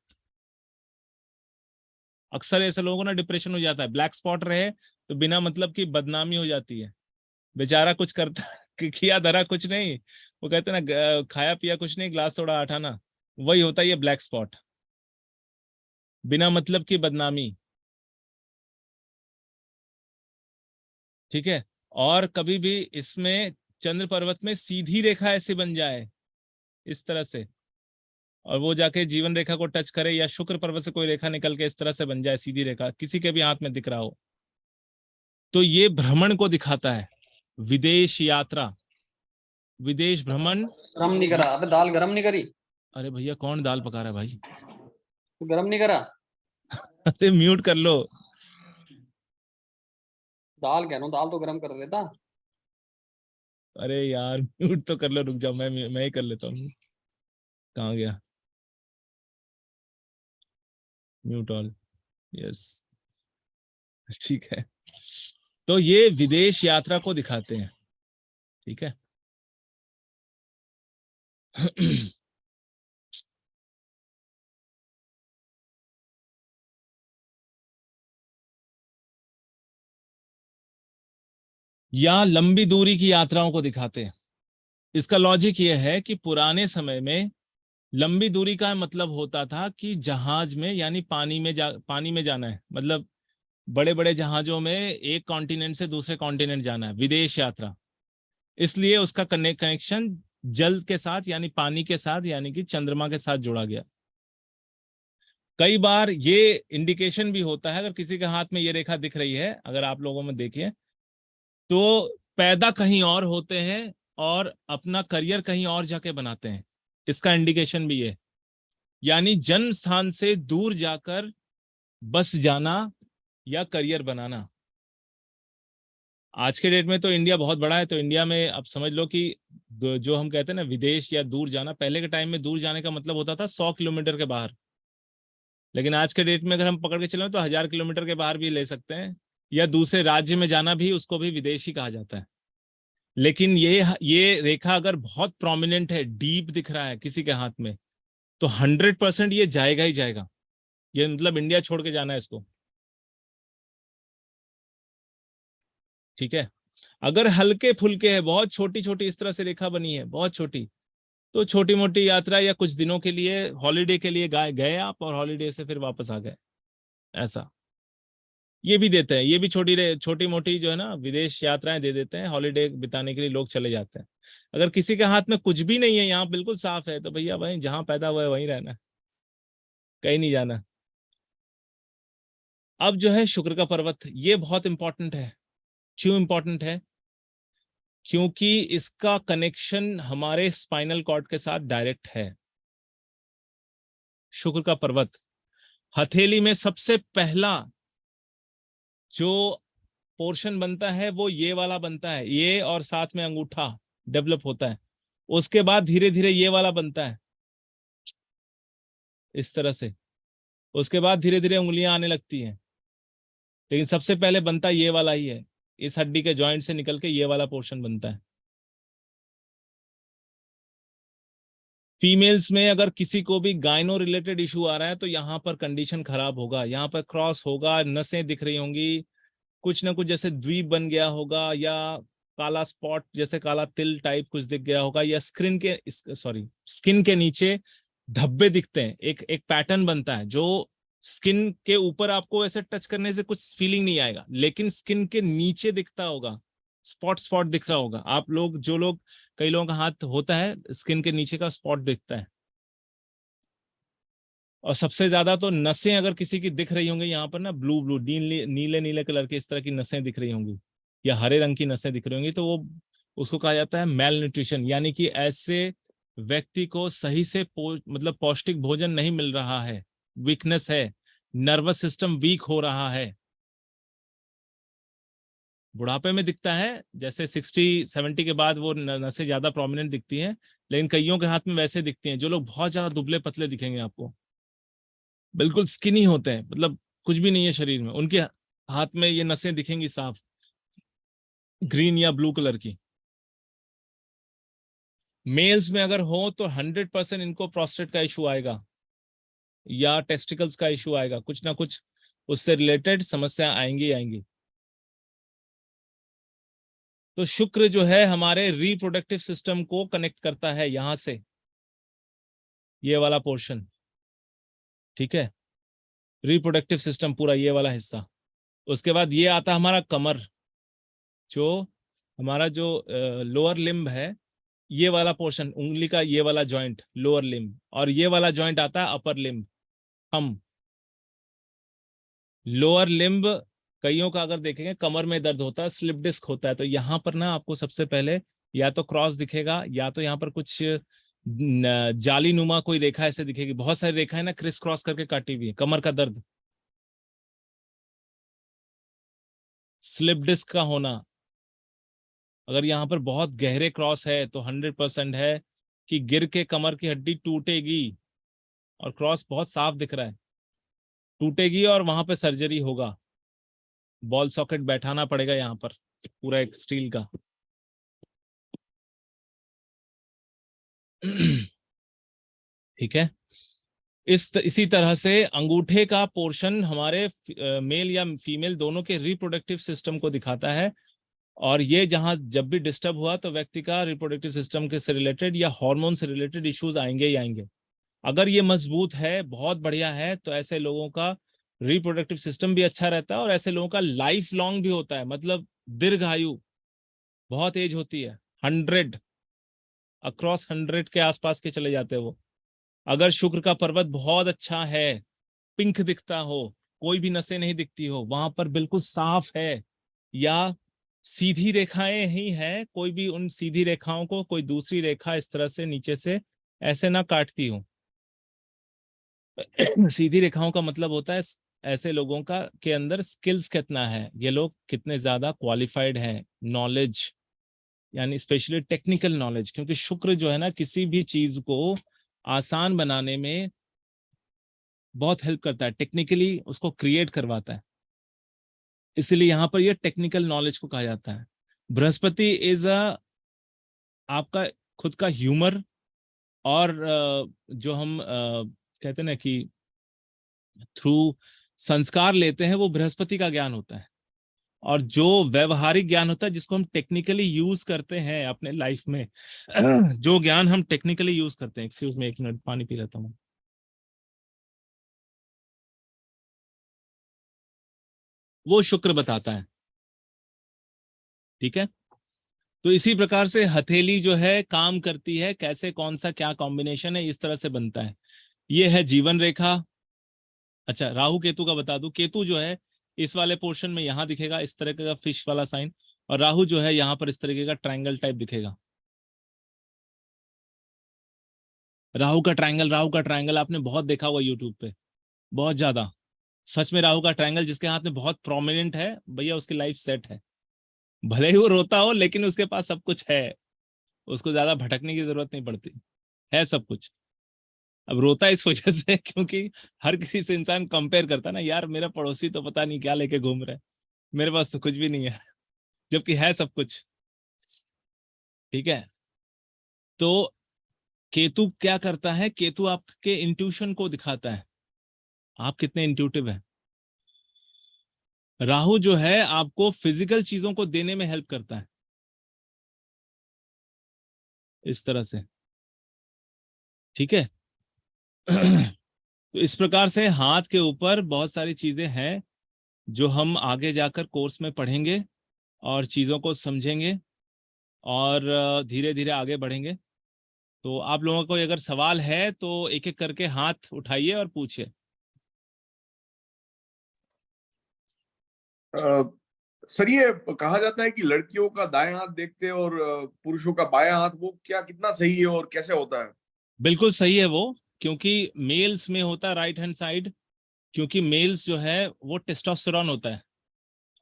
अक्सर ऐसे लोगों को ना डिप्रेशन हो जाता है, ब्लैक स्पॉट रहे तो बिना मतलब की बदनामी हो जाती है। बेचारा कुछ करता किया धरा कुछ नहीं, वो कहते हैं ना खाया पिया कुछ नहीं, ग्लास थोड़ा आठाना, वही होता है ये ब्लैक स्पॉट, बिना मतलब की बदनामी, ठीक है। और कभी भी इसमें चंद्र पर्वत में सीधी रेखा ऐसे बन जाए इस तरह से, और वो जाके जीवन रेखा को टच करे, या शुक्र पर्वत से कोई रेखा निकल के इस तरह से बन जाए सीधी रेखा, किसी के भी हाथ में दिख रहा हो, तो ये भ्रमण को दिखाता है, विदेश यात्रा, विदेश भ्रमण। गरम नहीं करा? अबे दाल गरम नहीं करी? अरे भैया कौन दाल पका रहा है भाई? तू गरम नहीं करा? अरे म्यूट कर लो। दाल कह रहा हूँ, दाल तो गरम कर लेता। अरे यार म्यूट तो कर लो, रुक जाओ, मैं ही कर लेता हूँ। कहाँ गया? म्यूट ऑल, यस, ठीक है। तो ये विदेश यात्रा को दिखाते हैं, ठीक है। या लंबी दूरी की यात्राओं को दिखाते हैं। इसका लॉजिक यह है कि पुराने समय में लंबी दूरी का मतलब होता था कि जहाज में, यानी पानी में जाना है, मतलब बड़े बड़े जहाजों में एक कॉन्टिनेंट से दूसरे कॉन्टिनेंट जाना है, विदेश यात्रा। इसलिए उसका कनेक्शन जल के साथ, यानी पानी के साथ, यानी कि चंद्रमा के साथ जोड़ा गया। कई बार ये इंडिकेशन भी होता है, अगर किसी के हाथ में ये रेखा दिख रही है, अगर आप लोगों में देखिए, तो पैदा कहीं और होते हैं और अपना करियर कहीं और जाके बनाते हैं, इसका इंडिकेशन भी है। यानी जन्म स्थान से दूर जाकर बस जाना या करियर बनाना। आज के डेट में तो इंडिया बहुत बड़ा है, तो इंडिया में अब समझ लो कि जो हम कहते हैं ना विदेश या दूर जाना, पहले के टाइम में दूर जाने का मतलब होता था 100 किलोमीटर के बाहर, लेकिन आज के डेट में अगर हम पकड़ के चलें तो 1000 किलोमीटर के बाहर भी ले सकते हैं, या दूसरे राज्य में जाना भी, उसको भी विदेश ही कहा जाता है। लेकिन ये रेखा अगर बहुत प्रोमिनेंट है, डीप दिख रहा है किसी के हाथ में, तो 100% ये जाएगा ही जाएगा, ये मतलब इंडिया छोड़ के जाना है इसको, ठीक है। अगर हल्के फुल्के है, बहुत छोटी छोटी इस तरह से रेखा बनी है, बहुत छोटी, तो छोटी मोटी यात्रा या कुछ दिनों के लिए, हॉलीडे के लिए गए आप, और हॉलीडे से फिर वापस आ गए, ऐसा ये भी देते हैं। ये भी छोटी मोटी जो है ना विदेश यात्राएं दे देते हैं, हॉलीडे बिताने के लिए लोग चले जाते हैं। अगर किसी के हाथ में कुछ भी नहीं है, यहाँ बिल्कुल साफ है, तो भैया भाई जहां पैदा हुआ है वहीं रहना, कहीं नहीं जाना। अब जो है शुक्र का पर्वत, ये बहुत इंपॉर्टेंट है। क्यों इंपॉर्टेंट है? क्योंकि इसका कनेक्शन हमारे स्पाइनल कॉर्ड के साथ डायरेक्ट है। शुक्र का पर्वत, हथेली में सबसे पहला जो पोर्शन बनता है वो ये वाला बनता है, ये और साथ में अंगूठा डेवलप होता है, उसके बाद धीरे धीरे ये वाला बनता है इस तरह से, उसके बाद धीरे धीरे उंगलियां आने लगती हैं, लेकिन सबसे पहले बनता ये वाला ही है, इस हड्डी के जॉइंट से निकल के ये वाला पोर्शन बनता है। फीमेल्स में अगर किसी को भी गायनो रिलेटेड इशू आ रहा है तो यहाँ पर कंडीशन खराब होगा, यहाँ पर क्रॉस होगा, नसें दिख रही होंगी, कुछ ना कुछ जैसे द्वीप बन गया होगा, या काला स्पॉट जैसे काला तिल टाइप कुछ दिख गया होगा, या स्किन के नीचे धब्बे दिखते हैं, एक एक पैटर्न बनता है जो स्किन के ऊपर आपको ऐसे टच करने से कुछ फीलिंग नहीं आएगा, लेकिन स्किन के नीचे दिखता होगा, स्पॉट स्पॉट दिख रहा होगा। आप लोग जो लोग, कई लोगों का हाथ होता है स्किन के नीचे का स्पॉट दिखता है। और सबसे ज्यादा तो नसें अगर किसी की दिख रही होंगी यहाँ पर ना, ब्लू ब्लू नीले नीले नीले कलर की इस तरह की नसें दिख रही होंगी, या हरे रंग की नसें दिख रही होंगी, तो वो उसको कहा जाता है मेल न्यूट्रिशन, यानी कि ऐसे व्यक्ति को सही से मतलब पौष्टिक भोजन नहीं मिल रहा है, वीकनेस है, नर्वस सिस्टम वीक हो रहा है। बुढ़ापे में दिखता है, जैसे 60-70 के बाद वो नसें ज्यादा प्रोमिनेंट दिखती हैं, लेकिन कईयों के हाथ में वैसे दिखती हैं। जो लोग बहुत ज्यादा दुबले पतले दिखेंगे आपको, बिल्कुल स्किनी होते हैं, मतलब कुछ भी नहीं है शरीर में, उनके हाथ में ये नसें दिखेंगी साफ, ग्रीन या ब्लू कलर की। मेल्स में अगर हो तो 100% इनको प्रोस्टेट का इशू आएगा या टेस्टिकल्स का इशू आएगा, कुछ ना कुछ उससे रिलेटेड समस्या आएंगी आएंगी। तो शुक्र जो है हमारे रिप्रोडक्टिव सिस्टम को कनेक्ट करता है यहां से, ये वाला पोर्शन, ठीक है, रिप्रोडक्टिव सिस्टम पूरा ये वाला हिस्सा। उसके बाद ये आता है हमारा कमर, जो हमारा जो लोअर लिम्ब है, ये वाला पोर्शन, उंगली का ये वाला जॉइंट लोअर लिम्ब, और ये वाला जॉइंट आता है अपर लिम्ब, हम लोअर लिम्ब। कईयों का अगर देखेंगे कमर में दर्द होता है, स्लिप डिस्क होता है, तो यहाँ पर ना आपको सबसे पहले या तो क्रॉस दिखेगा, या तो यहाँ पर कुछ जाली नुमा कोई रेखा ऐसे दिखेगी, बहुत सारी रेखाएं ना क्रिस क्रॉस करके काटी हुई है, कमर का दर्द, स्लिप डिस्क का होना। अगर यहाँ पर बहुत गहरे क्रॉस है तो 100% है कि गिर के कमर की हड्डी टूटेगी, और क्रॉस बहुत साफ दिख रहा है, टूटेगी और वहां पे सर्जरी होगा, बॉल सॉकेट बैठाना पड़ेगा यहाँ पर पूरा एक स्टील का। ठीक है, इसी तरह से अंगूठे का पोर्शन हमारे मेल या फीमेल दोनों के रिप्रोडक्टिव सिस्टम को दिखाता है, और ये जहां जब भी डिस्टर्ब हुआ तो व्यक्ति का रिप्रोडक्टिव सिस्टम के से रिलेटेड या हार्मोन से रिलेटेड इश्यूज आएंगे ही आएंगे। अगर ये मजबूत है, बहुत बढ़िया है, तो ऐसे लोगों का रिप्रोडक्टिव सिस्टम भी अच्छा रहता है, और ऐसे लोगों का लाइफ लॉन्ग भी होता है, मतलब दीर्घायु, बहुत एज होती है, 100 अक्रॉस 100 के आसपास के चले जाते हैं वो। अगर शुक्र का पर्वत बहुत अच्छा है, पिंक दिखता हो, कोई भी नसें नहीं दिखती हो, वहां पर बिल्कुल साफ है, या सीधी रेखाएं ही है, कोई भी उन सीधी रेखाओं को कोई दूसरी रेखा इस तरह से नीचे से ऐसे ना काटती हो। सीधी रेखाओं का मतलब होता है ऐसे लोगों का के अंदर स्किल्स कितना है, ये लोग कितने ज्यादा क्वालिफाइड हैं, नॉलेज, यानी स्पेशली टेक्निकल नॉलेज, क्योंकि शुक्र जो है ना किसी भी चीज को आसान बनाने में बहुत हेल्प करता है, टेक्निकली उसको क्रिएट करवाता है, इसलिए यहां पर ये टेक्निकल नॉलेज को कहा जाता है। बृहस्पति इज अ आपका खुद का ह्यूमर, और जो हम कहते हैं ना कि थ्रू संस्कार लेते हैं, वो बृहस्पति का ज्ञान होता है। और जो व्यवहारिक ज्ञान होता है, जिसको हम टेक्निकली यूज करते हैं अपने लाइफ में, जो ज्ञान हम टेक्निकली यूज करते हैं, एक्सक्यूज मी, एक मिनट पानी पी लेता हूँ, वो शुक्र बताता है। ठीक है, तो इसी प्रकार से हथेली जो है काम करती है, कैसे, कौन सा क्या कॉम्बिनेशन है, इस तरह से बनता है। ये है जीवन रेखा। अच्छा, राहु केतु का बता दूं, केतु जो है इस वाले पोर्शन में यहां दिखेगा इस तरह का फिश वाला साइन, और राहु जो है यहाँ पर इस तरीके का ट्रायंगल टाइप दिखेगा। राहु का ट्रायंगल आपने बहुत देखा होगा यूट्यूब पे, बहुत ज्यादा। सच में राहु का ट्रायंगल जिसके हाथ में बहुत प्रोमिनेंट है, भैया उसकी लाइफ सेट है, भले ही वो रोता हो लेकिन उसके पास सब कुछ है, उसको ज्यादा भटकने की जरूरत नहीं पड़ती, है सब कुछ। अब रोता है इस वजह से क्योंकि हर किसी से इंसान कंपेयर करता है ना, यार मेरा पड़ोसी तो पता नहीं क्या लेके घूम रहा है, मेरे पास तो कुछ भी नहीं है, जबकि है सब कुछ। ठीक है, तो केतु क्या करता है, केतु आपके इंट्यूशन को दिखाता है, आप कितने इंट्यूटिव है। राहु जो है आपको फिजिकल चीजों को देने में हेल्प करता है, इस तरह से। ठीक है, तो इस प्रकार से हाथ के ऊपर बहुत सारी चीजें हैं जो हम आगे जाकर कोर्स में पढ़ेंगे और चीजों को समझेंगे और धीरे धीरे आगे बढ़ेंगे। तो आप लोगों को अगर सवाल है तो एक एक करके हाथ उठाइए और पूछिए। सर, ये कहा जाता है कि लड़कियों का दाएं हाथ देखते हैं और पुरुषों का बायां हाथ, वो क्या कितना सही है और कैसे होता है? बिल्कुल सही है वो, क्योंकि मेल्स में होता है राइट हैंड साइड, क्योंकि मेल्स जो है वो टेस्टोस्टेरोन होता है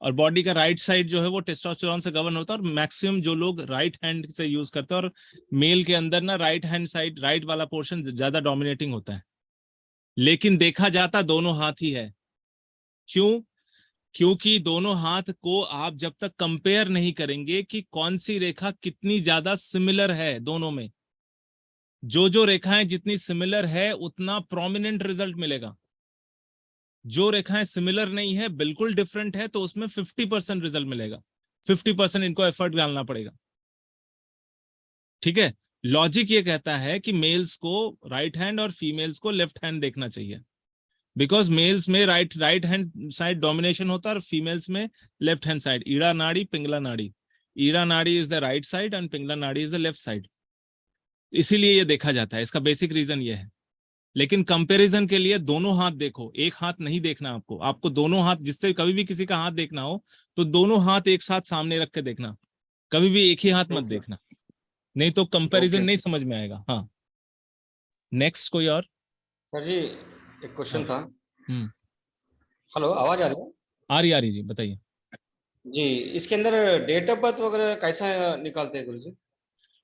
और बॉडी का राइट साइड जो है वो टेस्टोस्टेरोन से गवर्न होता है और मैक्सिमम जो लोग राइट हैंड से यूज करते हैं और मेल के अंदर ना राइट हैंड साइड, राइट वाला पोर्शन ज्यादा डोमिनेटिंग होता है। लेकिन देखा जाता दोनों हाथ ही है। क्यों? क्योंकि दोनों हाथ को आप जब तक कंपेयर नहीं करेंगे कि कौन सी रेखा कितनी ज्यादा सिमिलर है दोनों में, जो रेखाएं जितनी सिमिलर है उतना प्रोमिनेंट रिजल्ट मिलेगा। जो रेखाएं सिमिलर नहीं है, बिल्कुल डिफरेंट है, तो उसमें 50% रिजल्ट मिलेगा। 50% इनको एफर्ट डालना पड़ेगा। ठीक है, लॉजिक ये कहता है कि मेल्स को राइट हैंड और फीमेल्स को लेफ्ट हैंड देखना चाहिए, बिकॉज मेल्स में राइट हैंड साइड डोमिनेशन होता है और फीमेल्स में लेफ्ट हैंड साइड। ईड़ा नाड़ी, Pingala nadi. Ida nadi is the right side and Pingala nadi is the left side. इसीलिए ये देखा जाता है, इसका बेसिक रीजन ये है। लेकिन कंपैरिजन के लिए दोनों हाथ देखो, एक हाथ नहीं देखना आपको। आपको दोनों हाथ, जिससे कभी भी किसी का हाथ देखना हो तो दोनों हाथ एक साथ सामने रख के देखना, कभी भी एक ही हाथ मत देखना, नहीं तो कंपैरिजन नहीं समझ में आएगा। हाँ, नेक्स्ट कोई और? सर जी एक क्वेश्चन था। हम्म, हेलो, आवाज आ रही है? आ रही जी, बताइए। जी, इसके अंदर डेट ऑफ बर्थ वगैरह कैसा निकालते हैं गुरु जी?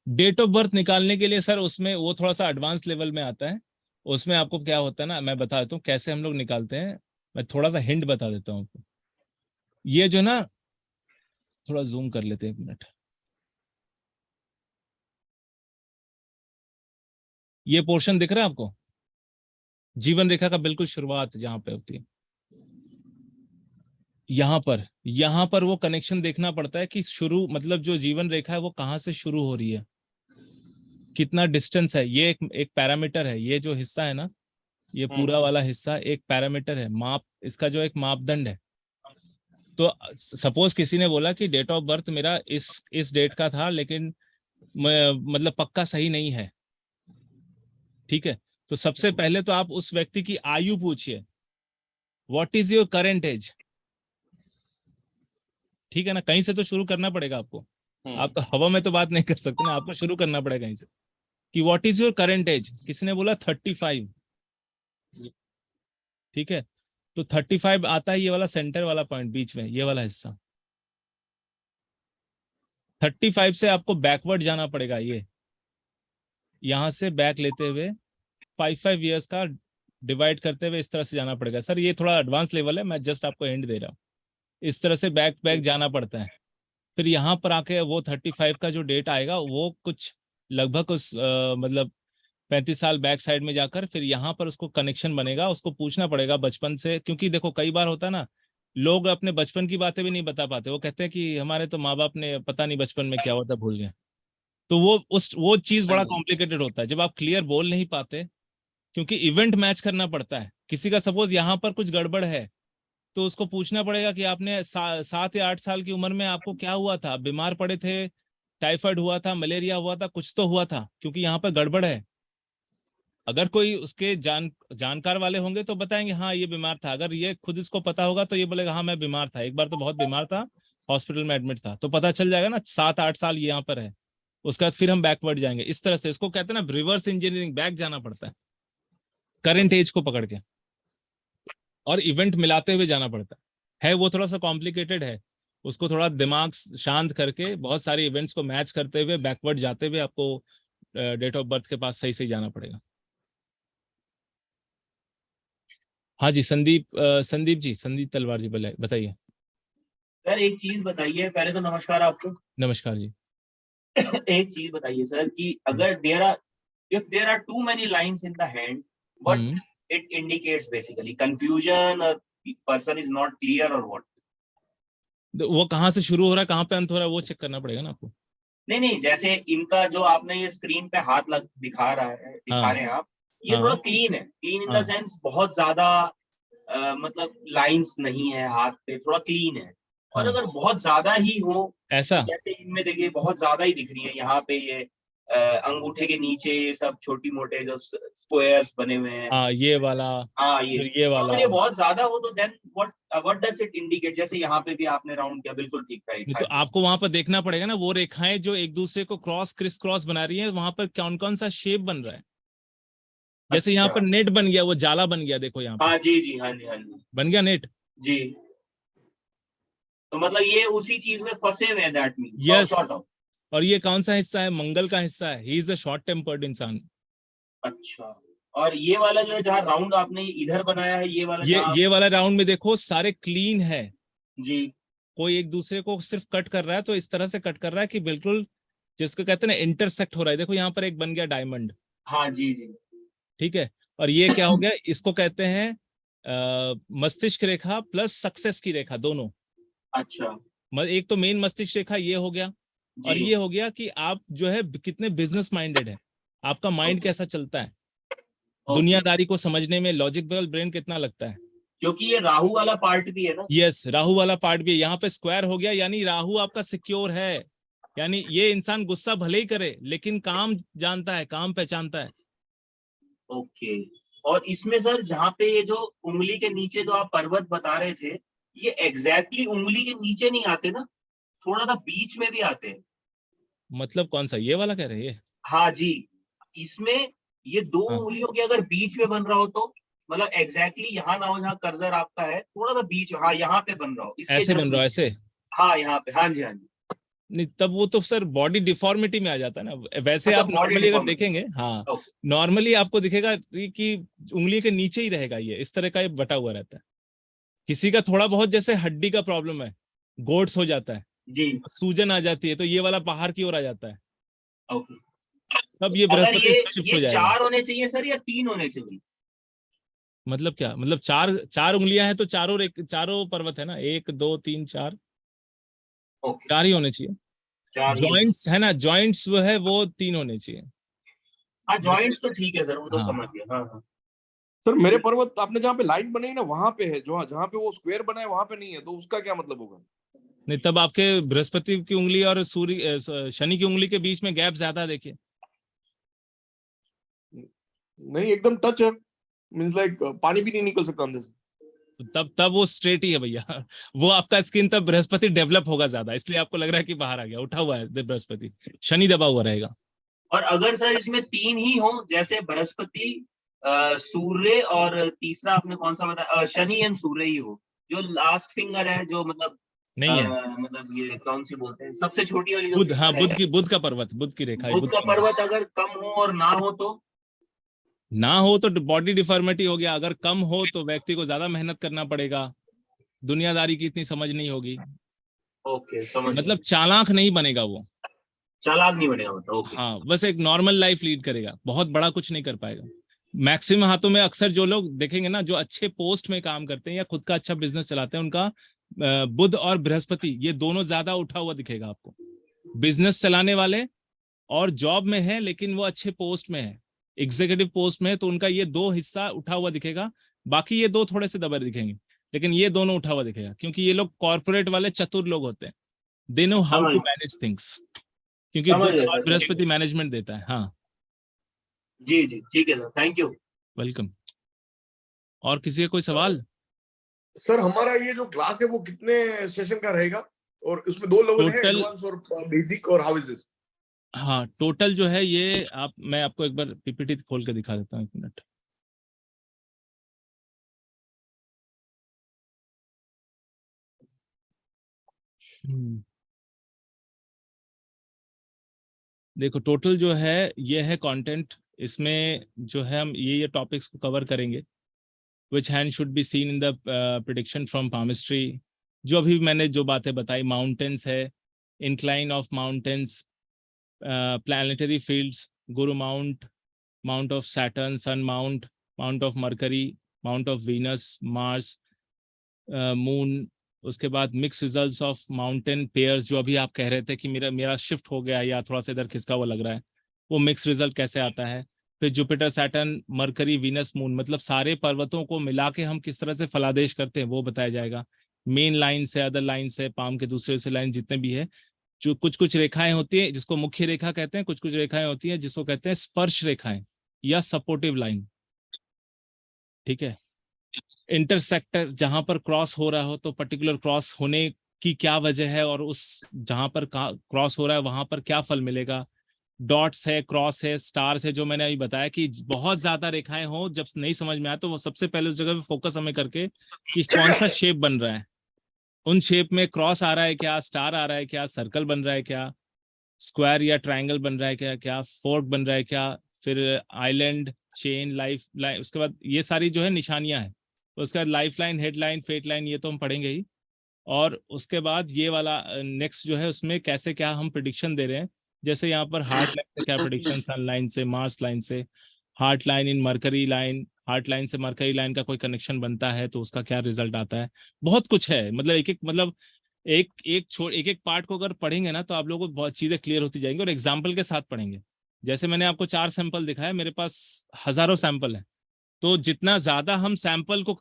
डेट ऑफ बर्थ निकालने के लिए सर उसमें वो थोड़ा सा एडवांस लेवल में आता है। उसमें आपको क्या होता है ना, मैं बता देता हूँ कैसे हम लोग निकालते हैं। मैं थोड़ा सा हिंट बता देता हूँ आपको। ये जो ना, थोड़ा जूम कर लेते हैं, एक मिनट। ये पोर्शन दिख रहा है आपको? जीवन रेखा का बिल्कुल शुरुआत जहां पे होती है, यहाँ पर वो कनेक्शन देखना पड़ता है कि शुरू, मतलब जो जीवन रेखा है वो कहाँ से शुरू हो रही है, कितना डिस्टेंस है। ये एक पैरामीटर है। ये जो हिस्सा है ना, ये पूरा वाला हिस्सा एक पैरामीटर है, माप, इसका जो एक मापदंड है। तो सपोज किसी ने बोला कि डेट ऑफ बर्थ मेरा इस डेट का था, लेकिन मतलब पक्का सही नहीं है। ठीक है, तो सबसे पहले तो आप उस व्यक्ति की आयु पूछिए, what is your current age. ठीक है ना, कहीं से तो शुरू करना पड़ेगा आपको। आप तो हवा में तो बात नहीं कर सकते ना, आपको शुरू करना पड़ेगा कहीं से कि what is your current age. किसी ने बोला 35। ठीक है, तो 35 आता है ये वाला सेंटर वाला पॉइंट, बीच में ये वाला हिस्सा। 35 से आपको बैकवर्ड जाना पड़ेगा। ये यहां से बैक लेते हुए 5 ईयर्स का डिवाइड करते हुए इस तरह से जाना पड़ेगा। सर ये थोड़ा एडवांस लेवल है, मैं जस्ट आपको एंड दे रहा हूँ। इस तरह से बैक जाना पड़ता है। फिर यहाँ पर आके वो 35 का जो डेट आएगा वो कुछ लगभग उस मतलब 35 साल बैक साइड में जाकर फिर यहाँ पर उसको कनेक्शन बनेगा। उसको पूछना पड़ेगा बचपन से, क्योंकि देखो कई बार होता है ना, लोग अपने बचपन की बातें भी नहीं बता पाते। वो कहते हैं कि हमारे तो माँ बाप ने पता नहीं बचपन में क्या होता, भूल गए। तो वो चीज बड़ा कॉम्प्लिकेटेड होता है जब आप क्लियर बोल नहीं पाते, क्योंकि इवेंट मैच करना पड़ता है। किसी का सपोज यहाँ पर कुछ गड़बड़ है तो उसको पूछना पड़ेगा कि आपने 7 या 8 साल की उम्र में आपको क्या हुआ था, बीमार पड़े थे, टाइफाइड हुआ था, मलेरिया हुआ था, कुछ तो हुआ था, क्योंकि यहाँ पर गड़बड़ है। अगर कोई उसके जानकार वाले होंगे तो बताएंगे हाँ ये बीमार था। अगर ये खुद इसको पता होगा तो ये बोलेगा हाँ मैं बीमार था, एक बार तो बहुत बीमार था, हॉस्पिटल में एडमिट था। तो पता चल जाएगा ना 7-8 साल ये यहाँ पर है। उसके बाद फिर हम बैकवर्ड जाएंगे। इस तरह से इसको कहते हैं ना रिवर्स इंजीनियरिंग, बैक जाना पड़ता है करंट एज को पकड़ के, और इवेंट मिलाते हुए जाना पड़ता है। वो थोड़ा सा कॉम्प्लिकेटेड है, उसको थोड़ा दिमाग शांत करके बहुत सारे इवेंट्स को मैच करते हुए बैकवर्ड जाते हुए आपको डेट ऑफ बर्थ के पास सही सही जाना पड़ेगा। हाँ जी, संदीप जी, संदीप तलवार जी, बताइए। सर एक चीज बताइए, पहले तो नमस्कार आपको। नमस्कार जी। एक चीज बताइए सर कि अगर if there are too many lines in the hand, what it indicates basically? Confusion or person is not clear or what? वो कहाँ से शुरू हो रहा है, कहाँ पे अंत हो रहा है, वो चेक करना पड़ेगा ना आपको। नहीं, जैसे इनका जो आपने ये स्क्रीन पे हाथ दिखा रहे हैं आप, ये थोड़ा हाँ क्लीन है, क्लीन इन द हाँ सेंस बहुत ज्यादा मतलब लाइंस नहीं है हाथ पे, थोड़ा क्लीन है। और हाँ अगर बहुत ज्यादा ही हो, ऐसा जैसे इनमें देखिए बहुत ज्यादा ही दिख रही है यहाँ पे, ये अंगूठे के नीचे ये सब छोटी मोटे जो स्क्वायर्स बने हुए हैं। हाँ ये वाला हाँ ये, फिर ये तो वाला। अगर ये बहुत ज्यादा हो तो then what does it indicate? जैसे यहाँ पे भी आपने राउंड किया, बिल्कुल ठीक, राइट। नहीं तो आपको वहां पर देखना पड़ेगा ना, वो रेखाएं जो एक दूसरे को क्रिस क्रॉस बना रही हैं, वहां पर कौन कौन सा शेप बन रहा है। जैसे यहाँ पर अच्छा, नेट बन गया, वो जाला बन गया, देखो यहाँ पर हाँ जी जी, हाँ जी हाँ जी बन गया नेट। जी। तो मतलब ये उसी चीज में फंसे हुए हैं, that means yes, sort of. और ये कौन सा हिस्सा है, मंगल का हिस्सा है। He is a short tempered इंसान। अच्छा, और ये वाला जो है जहाँ राउंड आपने इधर बनाया है, ये वाला जहाँ ये वाला राउंड में देखो सारे क्लीन है, जी कोई एक दूसरे को सिर्फ कट कर रहा है, तो इस तरह से कट कर रहा है कि बिल्कुल जिसको कहते हैं ना इंटरसेक्ट हो रहा है। देखो यहाँ पर एक बन गया डायमंड, हाँ जी जी, ठीक है। और ये क्या हो गया, इसको कहते हैं मस्तिष्क रेखा प्लस सक्सेस की रेखा, दोनों। अच्छा एक तो मेन मस्तिष्क रेखा ये हो गया, और जी, ये हो गया कि आप जो है कितने बिजनेस माइंडेड है, आपका माइंड ओके कैसा चलता है, ओके, दुनियादारी को समझने में लॉजिकल ब्रेन कितना लगता है। क्योंकि ये राहु वाला पार्ट भी है ना। यस, राहु वाला पार्ट भी है। यहाँ पे स्क्वायर हो गया, यानी राहु आपका सिक्योर है, यानी ये इंसान गुस्सा भले ही करे लेकिन काम जानता है, काम पहचानता है। ओके, और इसमें सर जहाँ पे ये जो उंगली के नीचे जो आप पर्वत बता रहे थे, ये एग्जैक्टली उंगली के नीचे नहीं आते ना, थोड़ा सा बीच में भी आते हैं। मतलब कौन सा, ये वाला कह रहे हैं? हाँ जी, इसमें ये दो हाँ, उंगलियों के अगर बीच में बन रहा हो तो मतलब एग्जैक्टली यहाँ ना हो जहाँ कर्सर आपका है, थोड़ा सा बीच, हाँ यहाँ पे बन रहा हो, इसके ऐसे जस्ट बन रहा है नीचे। ऐसे? हाँ यहाँ पे, हाँ जी हाँ जी। नहीं, तब वो तो सर बॉडी डिफॉर्मिटी में आ जाता है ना। वैसे अच्छा, आप बॉडी नॉर्मली अगर डिफॉर्मिटी। देखेंगे, हाँ ओके नॉर्मली आपको दिखेगा कि उंगली के नीचे ही रहेगा, ये इस तरह का ये बटा हुआ रहता है। किसी का थोड़ा बहुत जैसे हड्डी का प्रॉब्लम है, गोट्स हो जाता है, जी, सूजन आ जाती है, तो ये वाला बाहर की ओर आ जाता है, ओके। तब ये अगर बृहस्पति शिफ्ट हो ये जाएगा। 4 होने चाहिए सर या 3 होने चाहिए? मतलब क्या मतलब, चार चार उंगलियां हैं तो चारों पर्वत है ना, 1 2 3 4, ओके, 4 ही होने चाहिए। 4 ही। जॉइंट्स है ना, जॉइंट्स वो है वो 3 होने चाहिए। हाँ जैसे जॉइंट्स तो ठीक है सर, वो तो हाँ, समझ गया, हाँ हाँ। सर मेरे पर्वत आपने जहाँ पे लाइन बनाई ना वहां पे है, जो जहाँ पे वो स्क्वायर बना है वहां पे नहीं है, तो उसका क्या मतलब होगा? नहीं तब आपके बृहस्पति की उंगली और शनि की उंगली के बीच में गैप ज्यादा है, देखिए। नहीं, एकदम टच है, मींस लाइक पानी भी नहीं निकल सकता अंदर से। तब वो स्ट्रेट ही है भैया। वो आपका स्किन तब बृहस्पति डेवलप होगा ज्यादा, इसलिए आपको लग रहा है कि बाहर आ गया, उठा हुआ है बृहस्पति, शनि दबा हुआ रहेगा। और अगर सर इसमें 3 ही हो, जैसे बृहस्पति, सूर्य और तीसरा आपने कौन सा बताया, शनि एंड सूर्य ही हो, जो लास्ट फिंगर है, जो मतलब नहीं है, मतलब ये कौन सी बोलते हैं, सबसे छोटी वाली जो बुध, हाँ फिंगर है, बुध का पर्वत, बुध की रेखा, बुध बुध का की पर्वत अगर कम हो और ना हो तो? ना हो तो बॉडी डिफॉर्मिटी हो गया, अगर कम हो तो व्यक्ति को ज्यादा मेहनत करना पड़ेगा, दुनियादारी की इतनी समझ नहीं होगी, ओके, समझ गया। मतलब चालाक नहीं बनेगा वो। चालाक नहीं बनेगा मतलब, ओके। हाँ, बस एक नॉर्मल लाइफ लीड करेगा, बहुत बड़ा कुछ नहीं कर पाएगा। मैक्सिमम हाथों में अक्सर जो लोग देखेंगे ना, जो अच्छे पोस्ट में काम करते हैं या खुद का अच्छा बिजनेस चलाते हैं, उनका बुध और बृहस्पति ये दोनों ज्यादा उठा हुआ दिखेगा आपको। बिजनेस चलाने वाले और जॉब में है लेकिन वो अच्छे पोस्ट में है, एग्जीक्यूटिव पोस्ट में है, तो उनका ये 2 हिस्सा उठा हुआ दिखेगा, बाकी ये 2 थोड़े से दबे दिखेंगे, लेकिन ये दोनों उठा हुआ दिखेगा, क्योंकि ये लोग कॉर्पोरेट वाले चतुर लोग होते हैं, दे नो हाउ समझ टू मैनेज थिंग्स, क्योंकि समझ बुध गया और सर, समझ बृहस्पति गया। मैनेजमेंट देता है। हाँ, जी जी, ठीक है सर, थैंक यू। वेलकम। और किसी का कोई सवाल? सर हमारा ये जो क्लास है वो कितने सेशन का रहेगा, और उसमें 2 लेवल है, टोटल, एडवांस और बेसिक, और हाउ इज दिस? हाँ टोटल जो है ये मैं आपको एक बार पीपीटी खोल के दिखा देता हूँ, 1 मिनट। देखो टोटल जो है ये है कंटेंट, इसमें जो है हम ये टॉपिक्स को कवर करेंगे। Which hand should be seen in the prediction from palmistry, जो अभी मैंने जो बातें बताई, माउंटेन्स है, incline of mountains, planetary fields, Guru mount, mount of Saturn, sun mount, mount of Mercury, mount of Venus, Mars, moon. उसके बाद mix results of mountain pairs, जो अभी आप कह रहे थे कि मेरा शिफ्ट हो गया या थोड़ा सा इधर खिसका हुआ लग रहा है, वो मिक्स रिजल्ट कैसे आता है। फिर Jupiter, Saturn, mercury, Venus, moon, मतलब सारे पर्वतों को मिला के हम किस तरह से फलादेश करते हैं वो बताया जाएगा। मेन लाइन से, अदर लाइन से, पाम के दूसरे से लाइन जितने भी है, जो कुछ कुछ रेखाएं होती है जिसको मुख्य रेखा कहते हैं, कुछ कुछ रेखाएं होती है जिसको कहते हैं स्पर्श रेखाएं या सपोर्टिव लाइन। ठीक है, इंटरसेक्टर जहां पर क्रॉस हो रहा हो तो पर्टिकुलर क्रॉस होने की क्या वजह है और उस जहां पर क्रॉस हो रहा है वहां पर क्या फल मिलेगा। डॉट्स है, क्रॉस है, स्टार्स है, जो मैंने अभी बताया कि बहुत ज्यादा रेखाएं हो, जब नहीं समझ में आए तो वो सबसे पहले उस जगह पे फोकस हमें करके कि कौन सा शेप बन रहा है, उन शेप में क्रॉस आ रहा है क्या, स्टार आ रहा है क्या, सर्कल बन रहा है क्या, स्क्वायर या ट्रायंगल बन रहा है क्या, क्या फोर्क बन रहा है क्या, फिर आइलैंड, चेन, लाइफ लाइन, उसके बाद ये सारी जो है निशानियां हैं। तो उसके बाद life line, head line, fate line, ये तो हम पढ़ेंगे ही। और उसके बाद ये वाला नेक्स्ट जो है उसमें कैसे क्या हम प्रिडिक्शन दे रहे हैं, जैसे यहाँ पर हार्ट लाइन से क्या प्रिडिक्शन, सन लाइन से, मार्स लाइन से, heart line in mercury line, heart line से मरकरी लाइन का कोई कनेक्शन बनता है तो उसका क्या रिजल्ट आता है। बहुत कुछ है, मतलब एक एक पार्ट को अगर पढ़ेंगे ना तो आप लोगों को बहुत चीजें क्लियर होती जाएंगी, और एग्जाम्पल के साथ पढ़ेंगे। जैसे मैंने आपको 4 सैंपल दिखाया, मेरे पास हजारों सैंपल है, तो जितना ज्यादा हम सैंपल को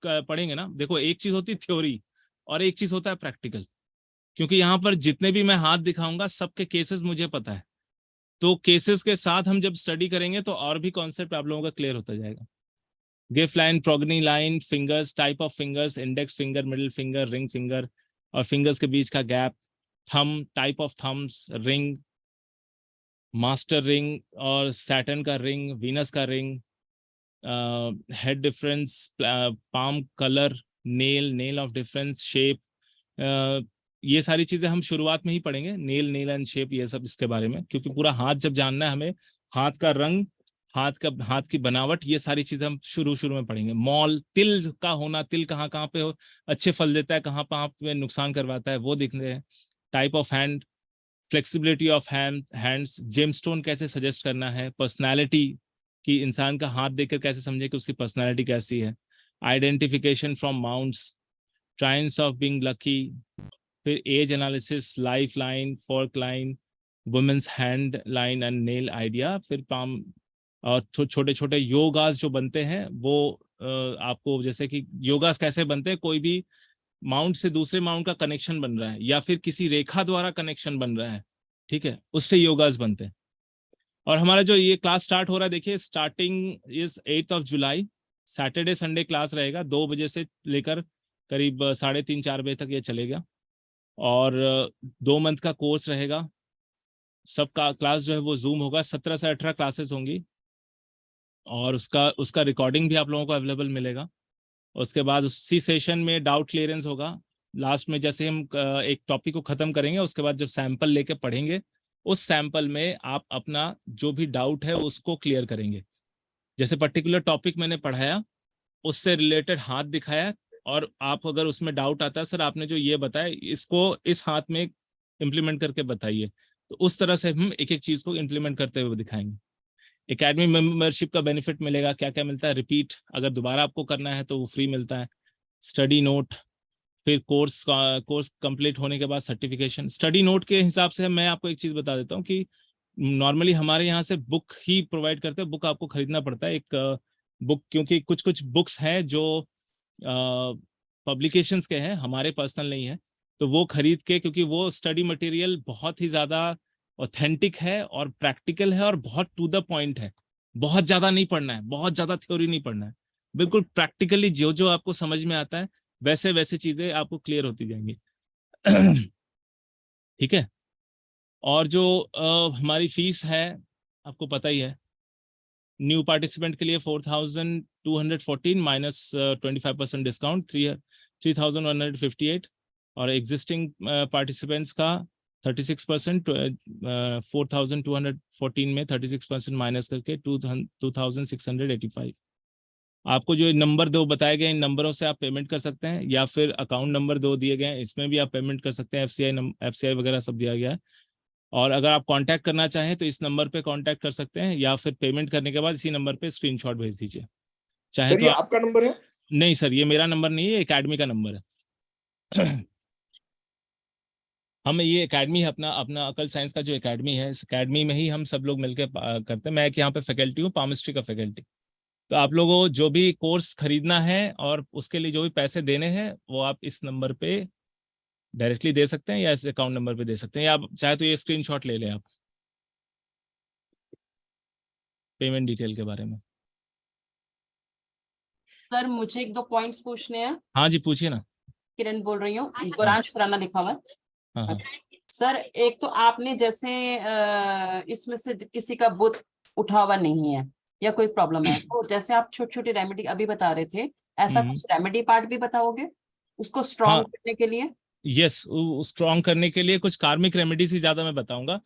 पढ़ेंगे ना, देखो एक चीज होती है थ्योरी और एक चीज होता है प्रैक्टिकल, क्योंकि यहाँ पर जितने भी मैं हाथ दिखाऊंगा सबके केसेस मुझे पता है, तो केसेस के साथ हम जब स्टडी करेंगे तो और भी कॉन्सेप्ट आप लोगों का क्लियर होता जाएगा। Gift line, progeny line, fingers, type of fingers, index finger, middle finger, ring finger और फिंगर्स के बीच का gap, thumb, type of thumbs, ring, master ring और सैटर्न का रिंग, वीनस का ring, head difference, palm colour, nail of difference, shape, ये सारी चीजें हम शुरुआत में ही पढ़ेंगे, नेल एंड शेप, ये सब इसके बारे में, क्योंकि पूरा हाथ जब जानना है हमें, हाथ का रंग, हाथ की बनावट, ये सारी चीजें हम शुरू में पढ़ेंगे। मॉल, तिल का होना, तिल कहाँ कहाँ पे हो अच्छे फल देता है, कहाँ पे नुकसान करवाता है, वो देखने हैं। Type of hand, flexibility of hands, gemstone कैसे सजेस्ट करना है, पर्सनैलिटी कि इंसान का हाथ देखकर कैसे समझे कि उसकी पर्सनैलिटी कैसी है, identification from mounts, traits of being lucky, फिर age analysis, life line, fork line, women's hand line and nail idea, फिर पाम और छोटे छोटे योगास जो बनते हैं वो आपको, जैसे कि योगास कैसे बनते हैं, कोई भी माउंट से दूसरे माउंट का कनेक्शन बन रहा है या फिर किसी रेखा द्वारा कनेक्शन बन रहा है, ठीक है, उससे योगास बनते हैं। और हमारा जो ये क्लास स्टार्ट हो रहा है, देखिए starting is 8 July, Saturday Sunday class रहेगा, 2 बजे से लेकर करीब 3:30-4 बजे तक ये चलेगा, और 2 मंथ का कोर्स रहेगा। सबका क्लास जो है वो जूम होगा, 17 से 18 क्लासेस होंगी, और उसका रिकॉर्डिंग भी आप लोगों को अवेलेबल मिलेगा। उसके बाद उसी सेशन में डाउट क्लियरेंस होगा लास्ट में, जैसे हम एक टॉपिक को खत्म करेंगे उसके बाद जब सैंपल लेके पढ़ेंगे, उस सैंपल में आप अपना जो भी डाउट है उसको क्लियर करेंगे। जैसे पर्टिकुलर टॉपिक मैंने पढ़ाया, उससे रिलेटेड हाथ दिखाया, और आप अगर उसमें डाउट आता है, सर आपने जो ये बताया इसको इस हाथ में इम्प्लीमेंट करके बताइए, तो उस तरह से हम एक एक चीज को इम्प्लीमेंट करते हुए दिखाएंगे। एकेडमी मेंबरशिप का बेनिफिट मिलेगा, क्या क्या मिलता है, रिपीट अगर दोबारा आपको करना है तो वो फ्री मिलता है, स्टडी नोट, फिर कोर्स कंप्लीट होने के बाद सर्टिफिकेशन। स्टडी नोट के हिसाब से मैं आपको एक चीज बता देता हूँ कि नॉर्मली हमारे यहाँ से बुक ही प्रोवाइड करते हैं, बुक आपको खरीदना पड़ता है, एक बुक, क्योंकि कुछ कुछ बुक्स हैं जो पब्लिकेशंस के हैं, हमारे पर्सनल नहीं है, तो वो खरीद के, क्योंकि वो स्टडी मटेरियल बहुत ही ज्यादा ऑथेंटिक है और प्रैक्टिकल है और बहुत टू द पॉइंट है, बहुत ज्यादा नहीं पढ़ना है, बहुत ज्यादा थ्योरी नहीं पढ़ना है, बिल्कुल प्रैक्टिकली जो जो आपको समझ में आता है वैसे वैसे चीजें आपको क्लियर होती जाएंगी। ठीक है, और जो हमारी फीस है आपको पता ही है, न्यू पार्टिसिपेंट के लिए 4,214 माइनस 25% डिस्काउंट 3,158, और एग्जिस्टिंग पार्टिसिपेंट्स का 36%, 4,214 में 36% माइनस करके 2,685। आपको जो नंबर 2 बताए गए, इन नंबरों से आप पेमेंट कर सकते हैं, या फिर अकाउंट नंबर 2 दिए गए हैं, इसमें भी आप पेमेंट कर सकते हैं, एफसीआई वगैरह सब दिया गया है। और अगर आप कांटेक्ट करना चाहें तो इस नंबर पे कांटेक्ट कर सकते हैं, या फिर पेमेंट करने के बाद इसी नंबर पे स्क्रीनशॉट भेज दीजिए, चाहे सर तो ये आपका नंबर है? नहीं सर, ये मेरा नंबर नहीं है, एकेडमी का नंबर है। हम ये एकेडमी है अपना अपना अकल्ट साइंस का जो एकेडमी है, इस एकेडमी में ही हम सब लोग मिलकर करते हैं। मैं एक यहाँ पे फैकल्टी हूँ, पामिस्ट्री का फैकल्टी। तो आप लोगों को जो भी कोर्स खरीदना है और उसके लिए जो भी पैसे देने हैं वो आप इस नंबर पे डायरेक्टली दे सकते हैं या इस अकाउंट नंबर पे दे सकते हैं, या आप चाहे तो ये स्क्रीनशॉट ले लें आप पेमेंट डिटेल के बारे में। सर मुझे 1-2 पॉइंट्स पूछने हैं। हाँ जी, पूछिए ना। किरण बोल रही हूँ, गोरांश खुराना लिखा हुआ है। हाँ हाँ। सर एक तो आपने जैसे इसमें से किसी का बुत उठा हुआ नहीं है या कोई प्रॉब्लम है, तो जैसे आप छोटी छोटी रेमेडी अभी बता रहे थे, ऐसा कुछ रेमेडी पार्ट भी बताओगे उसको स्ट्रॉन्ग हाँ। करने के लिए? यस, स्ट्रॉन्ग करने के लिए कुछ कार्मिक रेमेडीज ही ज्यादा मैं बताऊंगा।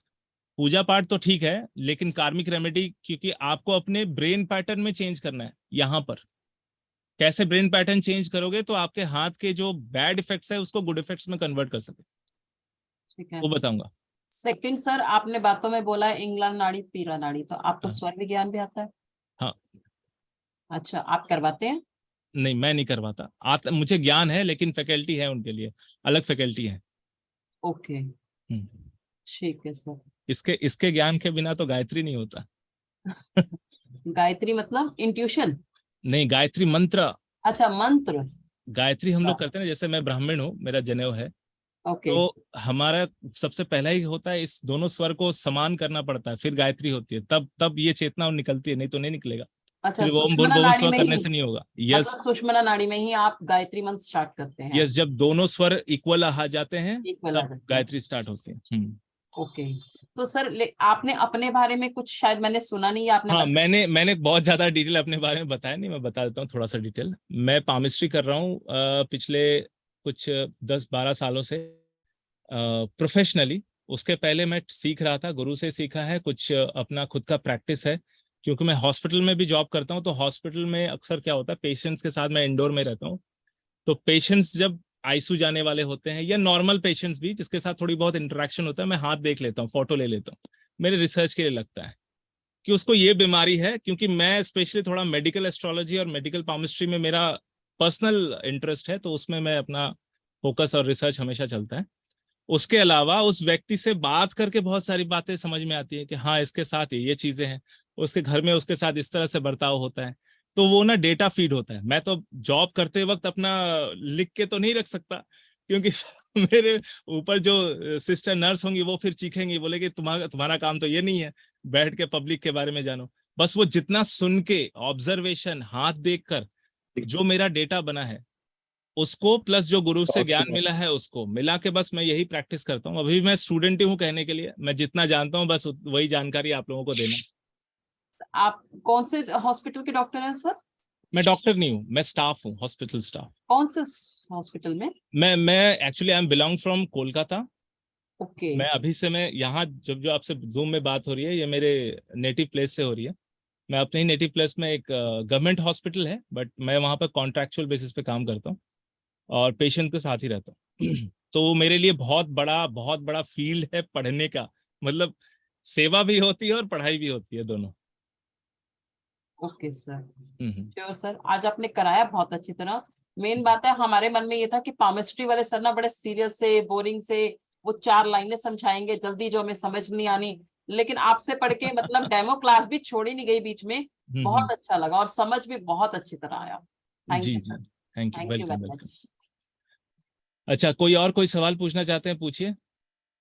पूजा पाठ तो ठीक है, लेकिन कार्मिक रेमेडी, क्योंकि आपको अपने ब्रेन पैटर्न में चेंज करना है। यहाँ पर कैसे ब्रेन पैटर्न चेंज करोगे तो आपके हाथ के जो बैड इफेक्ट्स है उसको गुड इफेक्ट्स में कन्वर्ट कर सके, ठीक है, वो बताऊंगा। सेकंड सर, आपने बातों में बोला है इंगला नाड़ी पीला नाड़ी, तो आपको हाँ। स्वर विज्ञान भी आता है? हाँ। अच्छा, आप करवाते हैं? नहीं, मैं नहीं करवाता। मुझे ज्ञान है, लेकिन फैकल्टी है उनके लिए, अलग फैकल्टी है। ओके, ठीक है सर। इसके ज्ञान के बिना तो गायत्री नहीं होता। गायत्री मतलब इंट्यूशन? नहीं, गायत्री मंत्र। अच्छा, मंत्र। गायत्री हम लोग करते हैं, जैसे मैं ब्राह्मण हूँ, मेरा जनेऊ है, ओके, तो हमारा सबसे पहला ही होता है इस दोनों स्वर को समान करना पड़ता है, फिर गायत्री होती है, तब ये चेतना निकलती है, नहीं तो नहीं निकलेगा। अच्छा, सिर्फ ओम सुषुम्ना भूर्भुवः नाड़ी स्वर में करने ही, से नहीं होगा। मतलब यस सुषुम्ना नाड़ी में ही आप गायत्री मंत्र स्टार्ट करते हैं? यस, जब दोनों स्वर इक्वल आ जाते हैं इक्वल आ तब जाते हैं। गायत्री स्टार्ट होती है। ओके, तो सर आपने अपने बारे में कुछ, शायद मैंने सुना नहीं, आपने हाँ, बताया। मैंने बहुत ज्यादा डिटेल अपने बारे में बताया नहीं, मैं बता देता हूँ थोड़ा सा डिटेल। मैं पामिस्ट्री कर रहा हूँ पिछले कुछ 10-12 सालों से प्रोफेशनली। उसके पहले मैं सीख रहा था, गुरु से सीखा है, कुछ अपना खुद का प्रैक्टिस है, क्योंकि मैं हॉस्पिटल में भी जॉब करता हूँ। तो हॉस्पिटल में अक्सर क्या होता है, पेशेंट्स के साथ मैं इंडोर में रहता हूँ, तो पेशेंट्स जब आईसीयू जाने वाले होते हैं या नॉर्मल पेशेंट्स भी जिसके साथ थोड़ी बहुत इंटरेक्शन होता है, मैं हाथ देख लेता हूँ, फोटो ले लेता हूँ। मेरे रिसर्च के लिए लगता है कि उसको ये बीमारी है, क्योंकि मैं स्पेशली थोड़ा मेडिकल एस्ट्रोलॉजी और मेडिकल पामिस्ट्री में मेरा पर्सनल इंटरेस्ट है, तो उसमें मैं अपना फोकस और रिसर्च हमेशा चलता है। उसके अलावा उस व्यक्ति से बात करके बहुत सारी बातें समझ में आती है कि हाँ, इसके साथ ये चीजें हैं, उसके घर में उसके साथ इस तरह से बर्ताव होता है, तो वो ना डेटा फीड होता है। मैं तो जॉब करते वक्त अपना लिख के तो नहीं रख सकता, क्योंकि मेरे ऊपर जो सिस्टर नर्स होंगी वो फिर चीखेंगी, बोलेगी तुम्हारा काम तो ये नहीं है बैठ के पब्लिक के बारे में जानो। बस वो जितना सुन के, ऑब्जर्वेशन, हाथ देखकर जो मेरा डेटा बना है उसको, प्लस जो गुरु से ज्ञान मिला है उसको मिला के, बस मैं यही प्रैक्टिस करता हूँ। अभी मैं स्टूडेंट ही हूँ कहने के लिए, मैं जितना जानता हूँ बस वही जानकारी आप लोगों को देना। आप कौन से हॉस्पिटल के डॉक्टर हैं सर? मैं डॉक्टर नहीं हूँ, मैं स्टाफ हूँ, हॉस्पिटल स्टाफ। कौन से हॉस्पिटल में? मैं actually I am belong from Kolkata. Okay, मैं अभी से, मैं यहाँ जब जो आपसे जूम में बात हो रही है, ये मेरे नेटिव प्लेस से हो रही है। मैं अपने ही नेटिव प्लेस में, एक गवर्नमेंट हॉस्पिटल है, बट मैं वहाँ पर कॉन्ट्रैक्चुअल बेसिस पे काम करता हूँ और पेशेंट के साथ ही रहता हूँ। तो वो मेरे लिए बहुत बड़ा फील्ड है पढ़ने का, मतलब सेवा भी होती है और पढ़ाई भी होती है, दोनों। ओके सर, हम्म। श्योर सर, आज आपने कराया बहुत अच्छी तरह। मेन बात है, हमारे मन में ये था कि पामिस्ट्री वाले सर ना बड़े सीरियस से, बोरिंग से, वो 4 लाइनें समझाएंगे जल्दी जो हमें समझ नहीं आनी, लेकिन आपसे पढ़ के मतलब डेमो क्लास भी छोड़ी नहीं गई बीच में, बहुत अच्छा लगा और समझ भी बहुत अच्छी तरह आया। Thank ji you ji, sir, thank you, thank you welcome very welcome. Much. अच्छा, कोई सवाल पूछना चाहते हैं, पूछिए।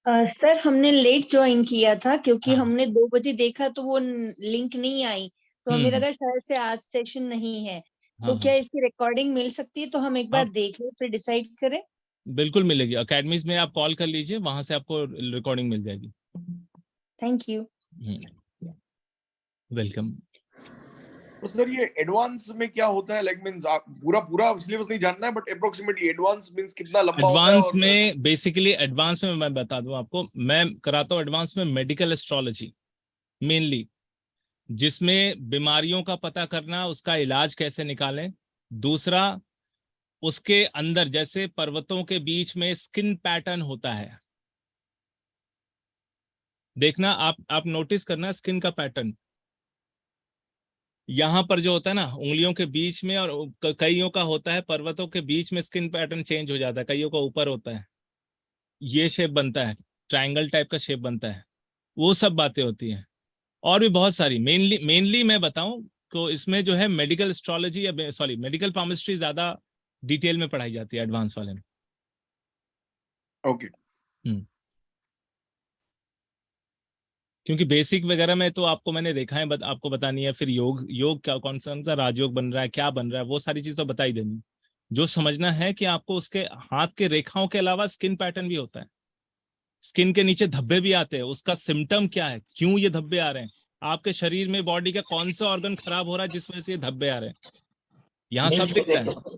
सर हमने लेट ज्वाइन किया था क्योंकि हाँ। हमने 2 बजे देखा तो वो लिंक नहीं आई, तो हमें हम्म। लगा शायद से आज सेशन नहीं है। हाँ तो हाँ क्या इसकी रिकॉर्डिंग मिल सकती है? तो हम एक बार हाँ, देख लें फिर डिसाइड करें। बिल्कुल मिलेगी। अकेडमीज में आप कॉल कर लीजिए, वहां से आपको रिकॉर्डिंग मिल जाएगी। Thank you. वेलकम। तो सर ये एडवांस में क्या होता है? लाइक मींस आप पूरा सिलेबस नहीं जानना है, बट अप्रोक्सीमेटली एडवांस मींस कितना लंबा होता है? एडवांस और में बेसिकली, एडवांस में मैं बता दूं आपको, मैं कराता हूँ एडवांस में मेडिकल एस्ट्रोलॉजी मेनली, जिसमें बीमारियों का पता करना, उसका इलाज कैसे निकालें। दूसरा, उसके अंदर जैसे पर्वतों के बीच में स्किन पैटर्न होता है, देखना आप नोटिस करना स्किन का पैटर्न। यहाँ पर जो होता है ना उंगलियों के बीच में, और कईयों का होता है पर्वतों के बीच में स्किन पैटर्न चेंज हो जाता है, कईयों का ऊपर होता है। ये शेप बनता है, ट्रायंगल टाइप का शेप बनता है, वो सब बातें होती हैं। और भी बहुत सारी, मेनली मैं बताऊं तो इसमें जो है मेडिकल एस्ट्रोलॉजी या सॉरी मेडिकल पामिस्ट्री ज्यादा डिटेल में पढ़ाई जाती है एडवांस वाले में। ओके। क्योंकि बेसिक वगैरह में तो आपको मैंने रेखाएं आपको बतानी है, फिर योग क्या, कौन सा राजयोग बन रहा है, क्या बन रहा है, वो सारी चीजें बता ही देनी। जो समझना है कि आपको उसके हाथ के रेखाओं के अलावा स्किन पैटर्न भी होता है, स्किन के नीचे धब्बे भी आते हैं, उसका सिम्टम क्या है, क्यों ये धब्बे आ रहे हैं, आपके शरीर में बॉडी का कौन सा ऑर्गन खराब हो रहा है जिस वजह से ये धब्बे आ रहे हैं, यहाँ सब दिखता है।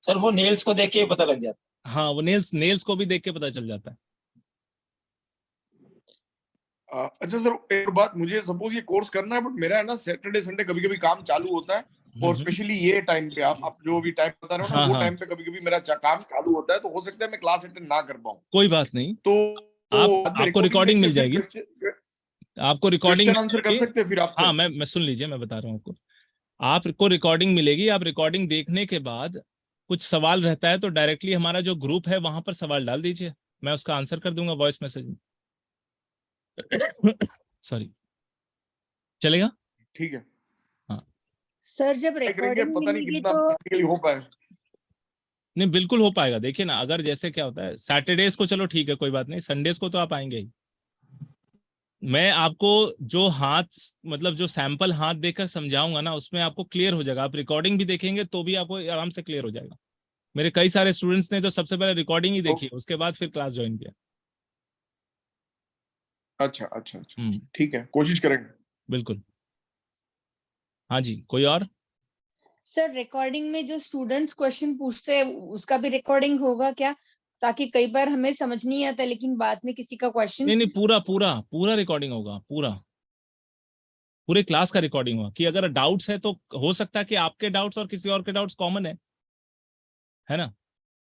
सर वो नेल्स को देख के पता लग जाता है। हाँ, वो नेल्स को भी देख के पता चल जाता है। अच्छा सर, एक बात, मुझे सपोज ये कोर्स करना है, बट मेरा है ना सैटरडे संडे कभी कभी काम चालू होता है, और स्पेशली ये टाइम पे आप जो भी टाइम बता रहे हो ना, वो टाइम पे कभी कभी मेरा काम चालू होता है, तो हो सकता है मैं क्लास अटेंड ना कर पाऊँ। कोई बात नहीं, तो आपको रिकॉर्डिंग मिल जाएगी, आपको रिकॉर्डिंग आंसर कर सकते हैं फिर आप। हाँ, मैं सुन लीजिए, मैं बता रहा हूँ आपको रिकॉर्डिंग मिलेगी। आप रिकॉर्डिंग देखने के बाद कुछ सवाल रहता है तो डायरेक्टली हमारा जो ग्रुप है वहां पर सवाल डाल दीजिए, मैं उसका आंसर कर दूंगा वॉइस मैसेज में। सॉरी, चलेगा? ठीक है। हाँ सर, जब रिकॉर्डिंग पता नहीं मिलेगी कितना तो प्रैक्टिकली हो पाए। नहीं, बिल्कुल हो पाएगा। देखिए ना, अगर जैसे क्या होता है सैटरडेज को चलो ठीक है, कोई बात नहीं, संडेज को तो आप आएंगे ही। मैं आपको जो हाथ मतलब जो सैंपल हाथ देकर समझाऊंगा ना, उसमें आपको क्लियर हो जाएगा। आप रिकॉर्डिंग भी देखेंगे तो भी आपको आराम से क्लियर हो जाएगा। मेरे कई सारे स्टूडेंट्स ने तो सबसे पहले रिकॉर्डिंग ही देखी, उसके बाद फिर क्लास ज्वाइन किया। अच्छा अच्छा अच्छा, ठीक है, कोशिश करेंगे। बिल्कुल। हाँ जी, कोई और? सर, रिकॉर्डिंग में जो स्टूडेंट्स क्वेश्चन पूछते हैं उसका भी रिकॉर्डिंग होगा क्या? ताकि कई बार हमें समझ नहीं आता, लेकिन बाद में किसी का क्वेश्चन। नहीं, पूरा रिकॉर्डिंग होगा, पूरे क्लास का रिकॉर्डिंग होगा। कि अगर डाउट्स है तो हो सकता है कि आपके डाउट्स और किसी और के डाउट्स कॉमन है ना,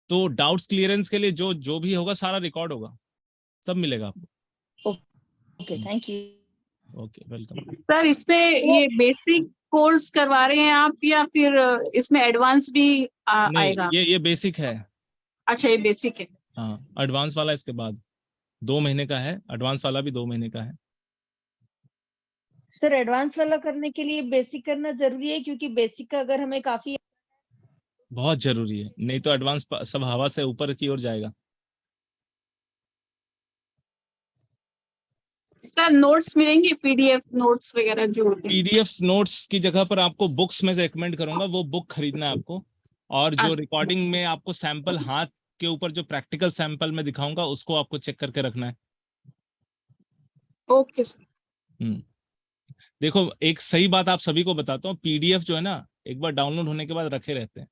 तो डाउट्स क्लियरेंस के लिए जो भी होगा सारा रिकॉर्ड होगा, सब मिलेगा आपको। Okay, thank you. Okay, welcome. Sir, इसमें ये बेसिक कोर्स करवा रहे हैं आप या फिर इसमें एडवांस भी आएगा? ये बेसिक है। अच्छा, ये बेसिक है। हाँ, एडवांस वाला इसके बाद 2 महीने का है, एडवांस वाला भी 2 महीने का है। सर, एडवांस वाला करने के लिए बेसिक करना जरूरी है, क्योंकि बेसिक का अगर हमें काफी बहुत जरूरी है, नहीं तो एडवांस सब हवा से ऊपर की ओर जाएगा। सर, नोट्स मिलेंगे, पीडीएफ नोट्स वगैरह जो होते हैं? पीडीएफ नोट्स की जगह पर आपको बुक्स में से रिकमेंड करूंगा, वो बुक खरीदना है आपको। और जो रिकॉर्डिंग में आपको सैंपल हाथ के ऊपर जो प्रैक्टिकल सैंपल में दिखाऊंगा, उसको आपको चेक करके रखना है। Okay sir. देखो, एक सही बात आप सभी को बताता हूँ, पीडीएफ जो है ना, एक बार डाउनलोड होने के बाद रखे रहते हैं,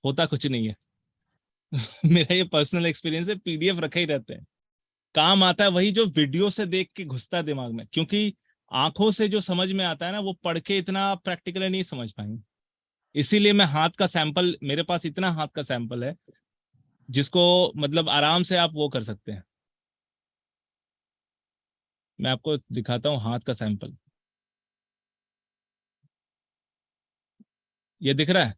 होता कुछ नहीं है। मेरा ये पर्सनल एक्सपीरियंस है, पीडीएफ रखे ही रहते हैं। काम आता है वही जो वीडियो से देख के घुसता है दिमाग में, क्योंकि आंखों से जो समझ में आता है ना, वो पढ़ के इतना प्रैक्टिकली नहीं समझ पाएंगे। इसीलिए मैं हाथ का सैंपल, मेरे पास इतना हाथ का सैंपल है जिसको मतलब आराम से आप वो कर सकते हैं। मैं आपको दिखाता हूँ हाथ का सैंपल, ये दिख रहा है?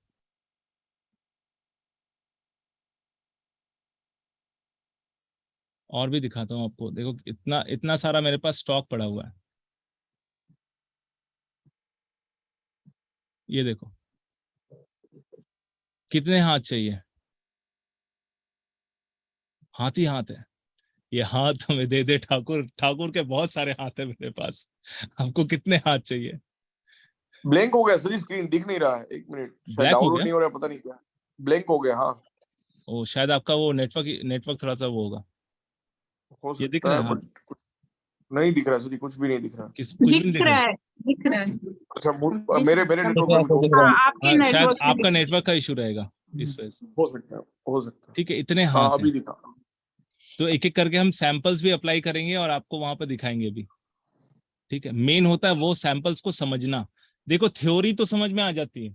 और भी दिखाता हूँ आपको, देखो इतना सारा मेरे पास स्टॉक पड़ा हुआ है। ये देखो कितने हाथ चाहिए, हाथ ही हाथ है। ये हाथ हमें दे दे ठाकुर, ठाकुर के बहुत सारे हाथ है मेरे पास। आपको कितने हाथ चाहिए? ब्लैंक हो गया सर, स्क्रीन दिख नहीं रहा है, 1 मिनट, शायद डाउनलोड नहीं हो रहा, पता नहीं क्या, ब्लैंक हो गया। हाँ, ओ, शायद आपका वो नेटवर्क थोड़ा सा वो होगा। हो ये दिख सकता रहा है, है? बट कुछ नहीं दिख रहा सर, कुछ भी नहीं दिख रहा। कुछ भी नहीं दिख रहा है? दिख रहा है। अच्छा, मेरे नेटवर्क में हाँ, आपके शायद नेटवर्क आपका नेटवर्क का इशू रहेगा इस वजह से। हो सकता है। ठीक है, इतने हाँ, हाथ अभी हैं। दिखा। तो एक एक करके हम सैंपल्स भी अप्लाई करेंगे और आपको वहां पर दिखाएंगे भी। ठीक है, मेन होता है वो सैंपल्स को समझना। देखो, थ्योरी तो समझ में आ जाती है,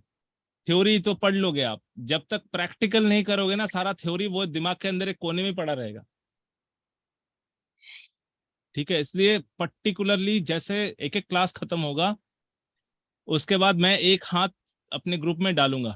थ्योरी तो पढ़ लोगे आप, जब तक प्रैक्टिकल नहीं करोगे ना, सारा थ्योरी वो दिमाग के अंदर एक कोने में पड़ा रहेगा। ठीक है, इसलिए पर्टिकुलरली जैसे एक एक क्लास खत्म होगा, उसके बाद मैं एक हाथ अपने ग्रुप में डालूंगा,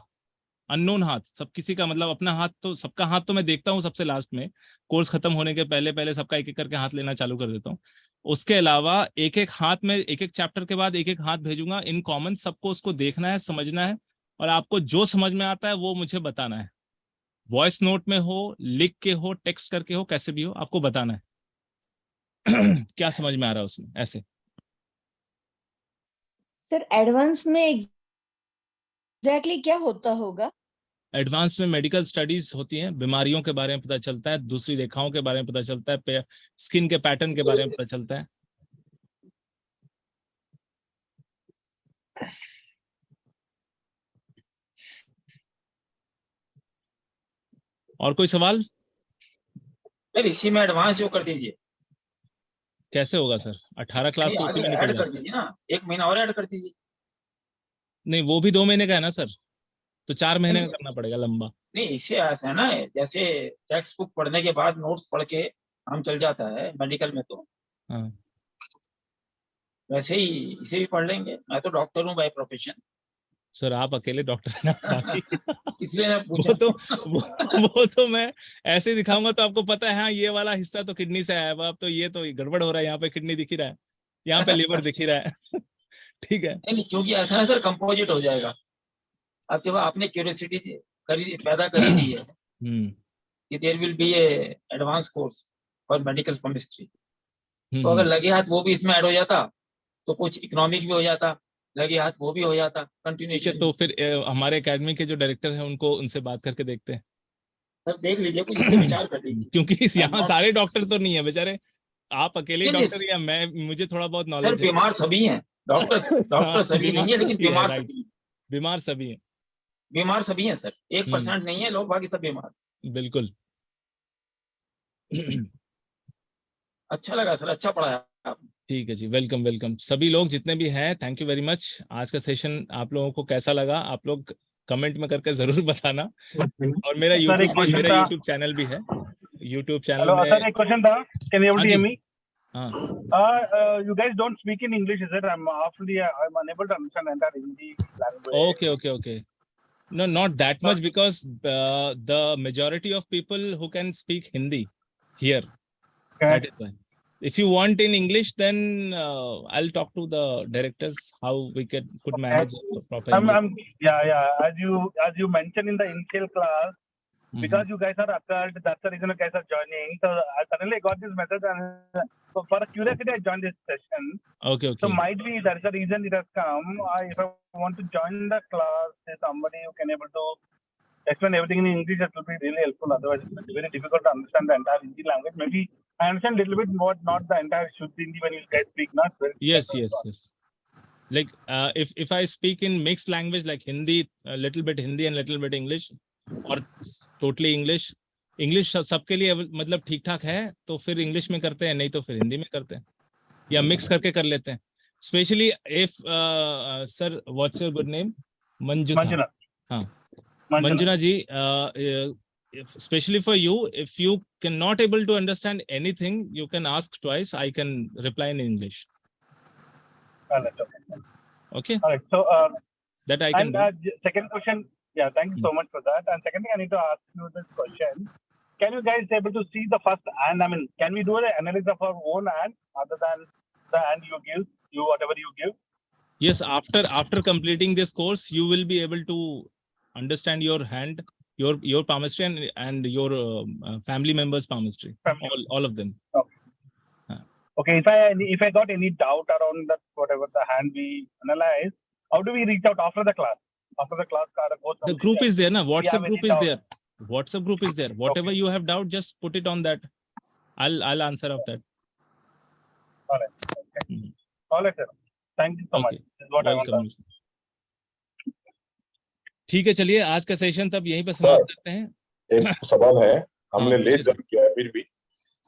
अननोन हाथ, सब किसी का मतलब अपना हाथ, तो सबका हाथ तो मैं देखता हूँ सबसे लास्ट में, कोर्स खत्म होने के पहले पहले सबका एक एक करके हाथ लेना चालू कर देता हूँ। उसके अलावा एक एक हाथ में, एक एक चैप्टर के बाद एक एक हाथ भेजूंगा इन कॉमन, सबको उसको देखना है, समझना है, और आपको जो समझ में आता है वो मुझे बताना है। वॉइस नोट में हो, लिख के हो, टेक्स्ट करके हो, कैसे भी हो, आपको बताना है क्या समझ में आ रहा है उसमें, ऐसे। सर एडवांस में एग्जैक्टली क्या होता होगा? एडवांस में मेडिकल स्टडीज होती हैं, बीमारियों के बारे में पता चलता है, दूसरी रेखाओं के बारे में पता चलता है, स्किन के पैटर्न के बारे में पता चलता है। और कोई सवाल? सर इसी में एडवांस जो कर दीजिए। कैसे होगा सर? 18 क्लास तो उसी में निकल ऐड कर जाती है। दीजिए ना, 1 महीना और ऐड कर दीजिए। नहीं, वो भी 2 महीने का है ना सर, तो 4 महीने का करना पड़ेगा लंबा। नहीं, इसे ऐसा है ना, जैसे टेक्स्ट बुक पढ़ने के बाद नोट्स पढ़ के हम चल जाता है मेडिकल में, तो हाँ वैसे ही इसे भी पढ़ लेंगे। मैं तो डॉक्टर हूँ बाय प्रोफेशन। सर, आप अकेले डॉक्टर हैं ना, बाकी इसलिए मैं पूछा। वो तो मैं ऐसे ही दिखाऊंगा तो आपको पता है, हाँ ये वाला हिस्सा तो किडनी से आया है, अब तो ये तो गड़बड़ हो रहा है, यहाँ पे किडनी दिख ही रहा है, यहाँ पे लिवर दिख ही रहा है ठीक है। नहीं, क्योंकि ऐसा है सर, कंपोजिट हो जाएगा। अब जब आपने क्यूरियोसिटी पैदा करी दी है कि there will be a advance course for medical chemistry, तो अगर लगे हाथ वो भी इसमें ऐड हो जाता तो कुछ इकोनॉमिक भी हो जाता, लगे हाथ वो भी हो जाता, ठीक है, कंटिन्यूएशन। तो फिर हमारे एकेडमी के जो डायरेक्टर हैं उनको, उनसे बात करके देखते हैं सर देख लीजिए, कुछ इस पे विचार कर लीजिए। क्योंकि यहाँ सारे डॉक्टर तो नहीं है बेचारे, आप अकेले नहीं, डॉक्टर या मैं, मुझे थोड़ा बहुत सर नॉलेज है। बीमार सभी हैं, डॉक्टर सभी नहीं है, लेकिन सभी है, बीमार राइट, सभी हैं। बीमार सभी हैं, बीमार सभी हैं सर, 1% नहीं है लोग, बाकी सब बीमार। बिल्कुल अच्छा लगा सर, अच्छा पढ़ाया आप। ठीक है जी, वेलकम वेलकम सभी लोग जितने भी हैं, थैंक यू वेरी मच। आज का सेशन आप लोगों को कैसा लगा, आप लोग कमेंट में करके जरूर बताना। और मेरा यूट्यूब चैनल भी है, यूट्यूब चैनल में। सर एक क्वेश्चन था, कैन यू हियर मी? हाँ, you guys don't speak in English, is it? I'm unable to understand entire Hindi language. Okay. No, not that much, because the majority of people who can speak Hindi here. That is why. If you want in English, then I'll talk to the directors how we could manage proper English. As you mentioned in the initial class, because you guys are occult, that's the reason you guys are joining. So I suddenly got this message, and so for curiosity, I joined this session. Okay. So might be that's the reason it has come. If I want to join the class, there's somebody who can able to explain everything in English, that will be really helpful. Otherwise, it's very difficult to understand the entire Hindi language. Maybe I understand a little bit more, not the entire Shuddh Hindi when you guys speak, not very. Yes. Like if I speak in mixed language like Hindi, a little bit Hindi and little bit English, or totally English सबके लिए मतलब ठीक ठाक है, तो फिर English में करते हैं, नहीं तो फिर हिंदी में करते हैं, या मिक्स करके कर लेते हैं. Especially if sir, what's your good name? Manjuna. हाँ, Manjuna ji, especially for you, if you cannot able to understand anything, you can ask twice. I can reply in English. Okay. All right. So that I can. And second question. Yeah, thank you so much for that. And second thing, I need to ask you this question: can you guys able to see the first hand? I mean, can we do an analysis of our own hand other than the hand you give, whatever you give? Yes, after completing this course, you will be able to understand your hand, your palmistry, and your family members' palmistry, all of them. Okay. Okay. If I got any doubt around that, whatever the hand we analyze, how do we reach out after the class? After the class, the group is there, na? WhatsApp group is there. WhatsApp group is there. Whatever you have doubt, just put it on that. I'll answer of that. All right. Okay. All right, sir. Thank you so much. This is what I want. ठीक है, चलिए आज का session तब यहीं पर समाप्त करते हैं. एक सवाल है, हमने लेट ज्वाइन किया है, फिर भी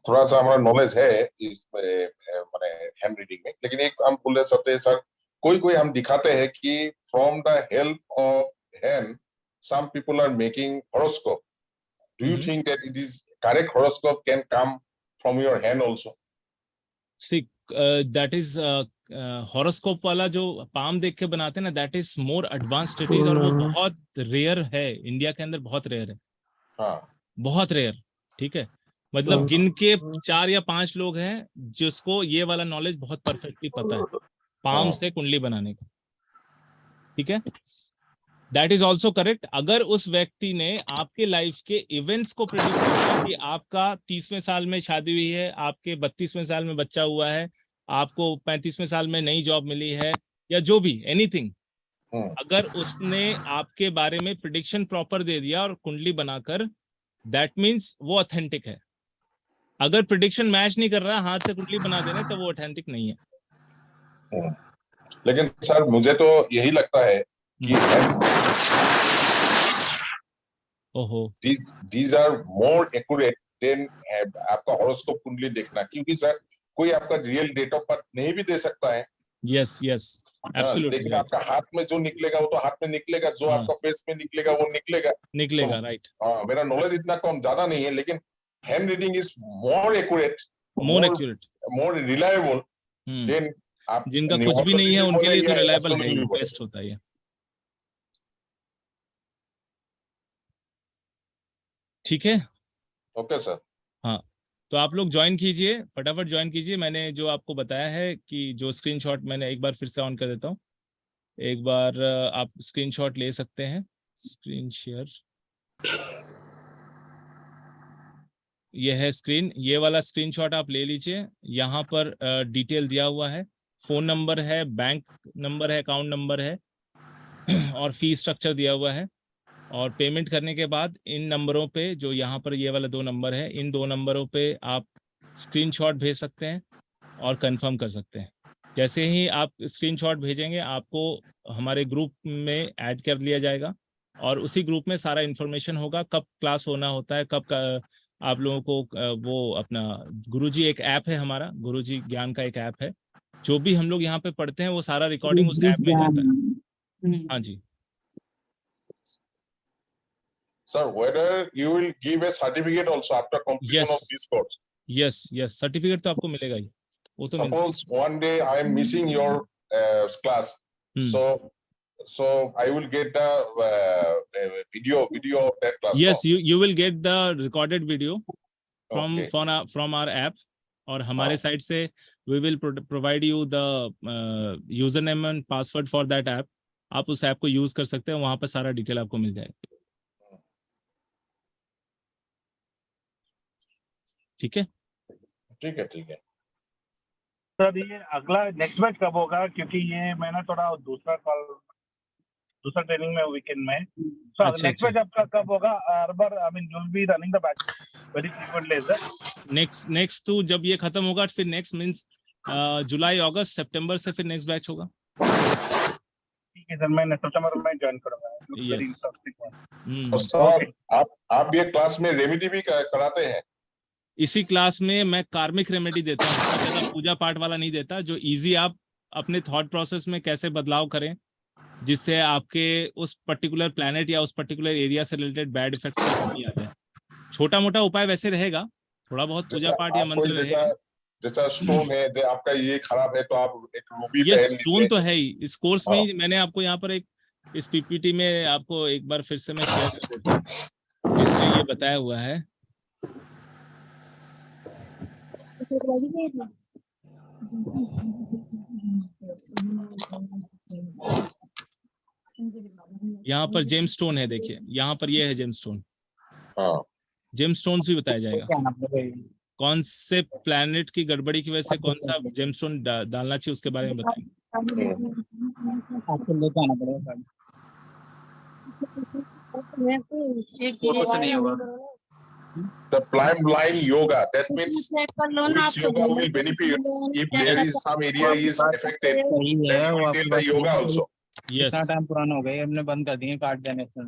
थोड़ा सा हमारा नॉलेज है इस माने हैंड रीडिंग में, लेकिन एक हम बोल सकते हैं सर, कोई हम दिखाते हैं कि from the help of hand some people are making horoscope. Do you think that it is correct horoscope can come from your hand also? See, that is horoscope वाला जो पाम देख के बनाते हैं ना, that is more advanced studies, और वो बहुत रेयर है, इंडिया के अंदर बहुत रेयर है। हाँ, बहुत रेयर, ठीक है। मतलब गिन के 4 या 5 लोग हैं जिसको ये वाला नॉलेज बहुत परफेक्टली पता है पाम से कुंडली बनाने का, ठीक है। That is also correct. अगर उस व्यक्ति ने आपके लाइफ के इवेंट्स को प्रेडिक्ट किया कि आपका 30वें साल में शादी हुई है, आपके 32वें साल में बच्चा हुआ है, आपको 35वें साल में नई जॉब मिली है, या जो भी एनीथिंग, अगर उसने आपके बारे में प्रिडिक्शन प्रॉपर दे दिया और कुंडली बनाकर, दैट मीन्स वो ऑथेंटिक है। अगर प्रिडिक्शन मैच नहीं कर रहा, हाथ से कुंडली बना दे रहे, तो वो ऑथेंटिक नहीं है। लेकिन सर मुझे तो यही लगता है कि these are more accurate than आपका हॉरोस्कोप कुंडली देखना, क्योंकि सर कोई आपका रियल डेट ऑफ बर्थ नहीं भी दे सकता है। यस यस एब्सोल्युटली, लेकिन आपका हाथ में जो निकलेगा वो तो हाथ में निकलेगा, जो आपका फेस में निकलेगा वो निकलेगा, राइट। मेरा नॉलेज इतना कम ज्यादा नहीं है, लेकिन hand reading is more accurate, more reliable then आप जिनका कुछ भी नहीं है उनके लिए तो रिलायबल है, बेस्ट होता है। ठीक है, ओके सर। हाँ, तो आप लोग ज्वाइन कीजिए, फटाफट ज्वाइन कीजिए। मैंने जो आपको बताया है कि जो स्क्रीनशॉट, मैंने एक बार फिर से ऑन कर देता हूँ, एक बार आप स्क्रीनशॉट ले सकते हैं। स्क्रीन शेयर, ये है स्क्रीन, ये वाला स्क्रीनशॉट आप ले लीजिए। यहाँ पर डिटेल दिया हुआ है, फोन नंबर है, बैंक नंबर है, अकाउंट नंबर है, और फी स्ट्रक्चर दिया हुआ है। और पेमेंट करने के बाद इन नंबरों पे, जो यहाँ पर ये वाला 2 नंबर है, इन 2 नंबरों पे आप स्क्रीनशॉट भेज सकते हैं और कंफर्म कर सकते हैं। जैसे ही आप स्क्रीनशॉट भेजेंगे, आपको हमारे ग्रुप में ऐड कर लिया जाएगा, और उसी ग्रुप में सारा इन्फॉर्मेशन होगा, कब क्लास होना होता है, कब आप लोगों को वो अपना गुरुजी एक ऐप है हमारा, गुरुजी ज्ञान का एक ऐप है, जो भी हम लोग यहाँ पे पढ़ते हैं वो सारा रिकॉर्डिंग उस ऐप में जाता है। हाँ जी Sir, whether you will give a certificate also after completion of this course? Yes, certificate तो आपको मिलेगा ही, वो तो Suppose one day I am missing your class, so I will get the video of that class. Yes, you will get the recorded video from our app, और हमारे side से we will provide you the username and password for that app. आप उस app को use कर सकते हैं, वहां पर सारा डिटेल आपको मिल जाएगा। ठीक है, ठीक है। सर ये अगला नेक्स्ट बैच कब होगा, क्योंकि ये मैं ना थोड़ा दूसरा ट्रेनिंग में वीकेंड में, सो नेक्स्ट बैच आपका कब होगा? Harbour I mean you will be running the batch very frequently sir? Next तो जब ये खत्म होगा, फिर नेक्स्ट मींस जुलाई, अगस्त, सितंबर से फिर नेक्स्ट बैच होगा। ठीक है सर, मैं सितंबर में ज्वाइन करूंगा। सर आप ये क्लास में रेमेडी भी कराते हैं? इसी क्लास में मैं कार्मिक रेमेडी देता हूँ, ज्यादा पूजा पाठ वाला नहीं देता, जो इजी आप अपने थॉट प्रोसेस में कैसे बदलाव करें, जिससे आपके उस पर्टिकुलर प्लैनेट या उस पर्टिकुलर एरिया से रिलेटेड बैड इफेक्ट नहीं आते हैं। छोटा मोटा उपाय वैसे रहेगा, थोड़ा बहुत पूजा पाठ या मंत्र रहेगा। जैसा स्टोन है, जो आपका ये खराब है तो आप एक रूबी ये स्टोन तो है ही। इस कोर्स में ही मैंने आपको यहाँ पर एक इस पीपीटी में आपको एक बार फिर से मैं शेयर कर देता हूँ, इसमें ये बताया हुआ है। यहाँ पर जेम स्टोन है, देखिए यहाँ पर ये है जेम स्टोन। जेम स्टोन्स भी बताया जाएगा, कौन से प्लैनेट की गड़बड़ी की वजह से कौन सा जेम स्टोन डालना चाहिए, उसके बारे में बताएंगे। The blind yoga, that means which yoga will benefit if there is some area is affected, then you will tell the yoga also. Yes. Time पुराना हो गया, हमने बंद कर दिए कार्ड देने से।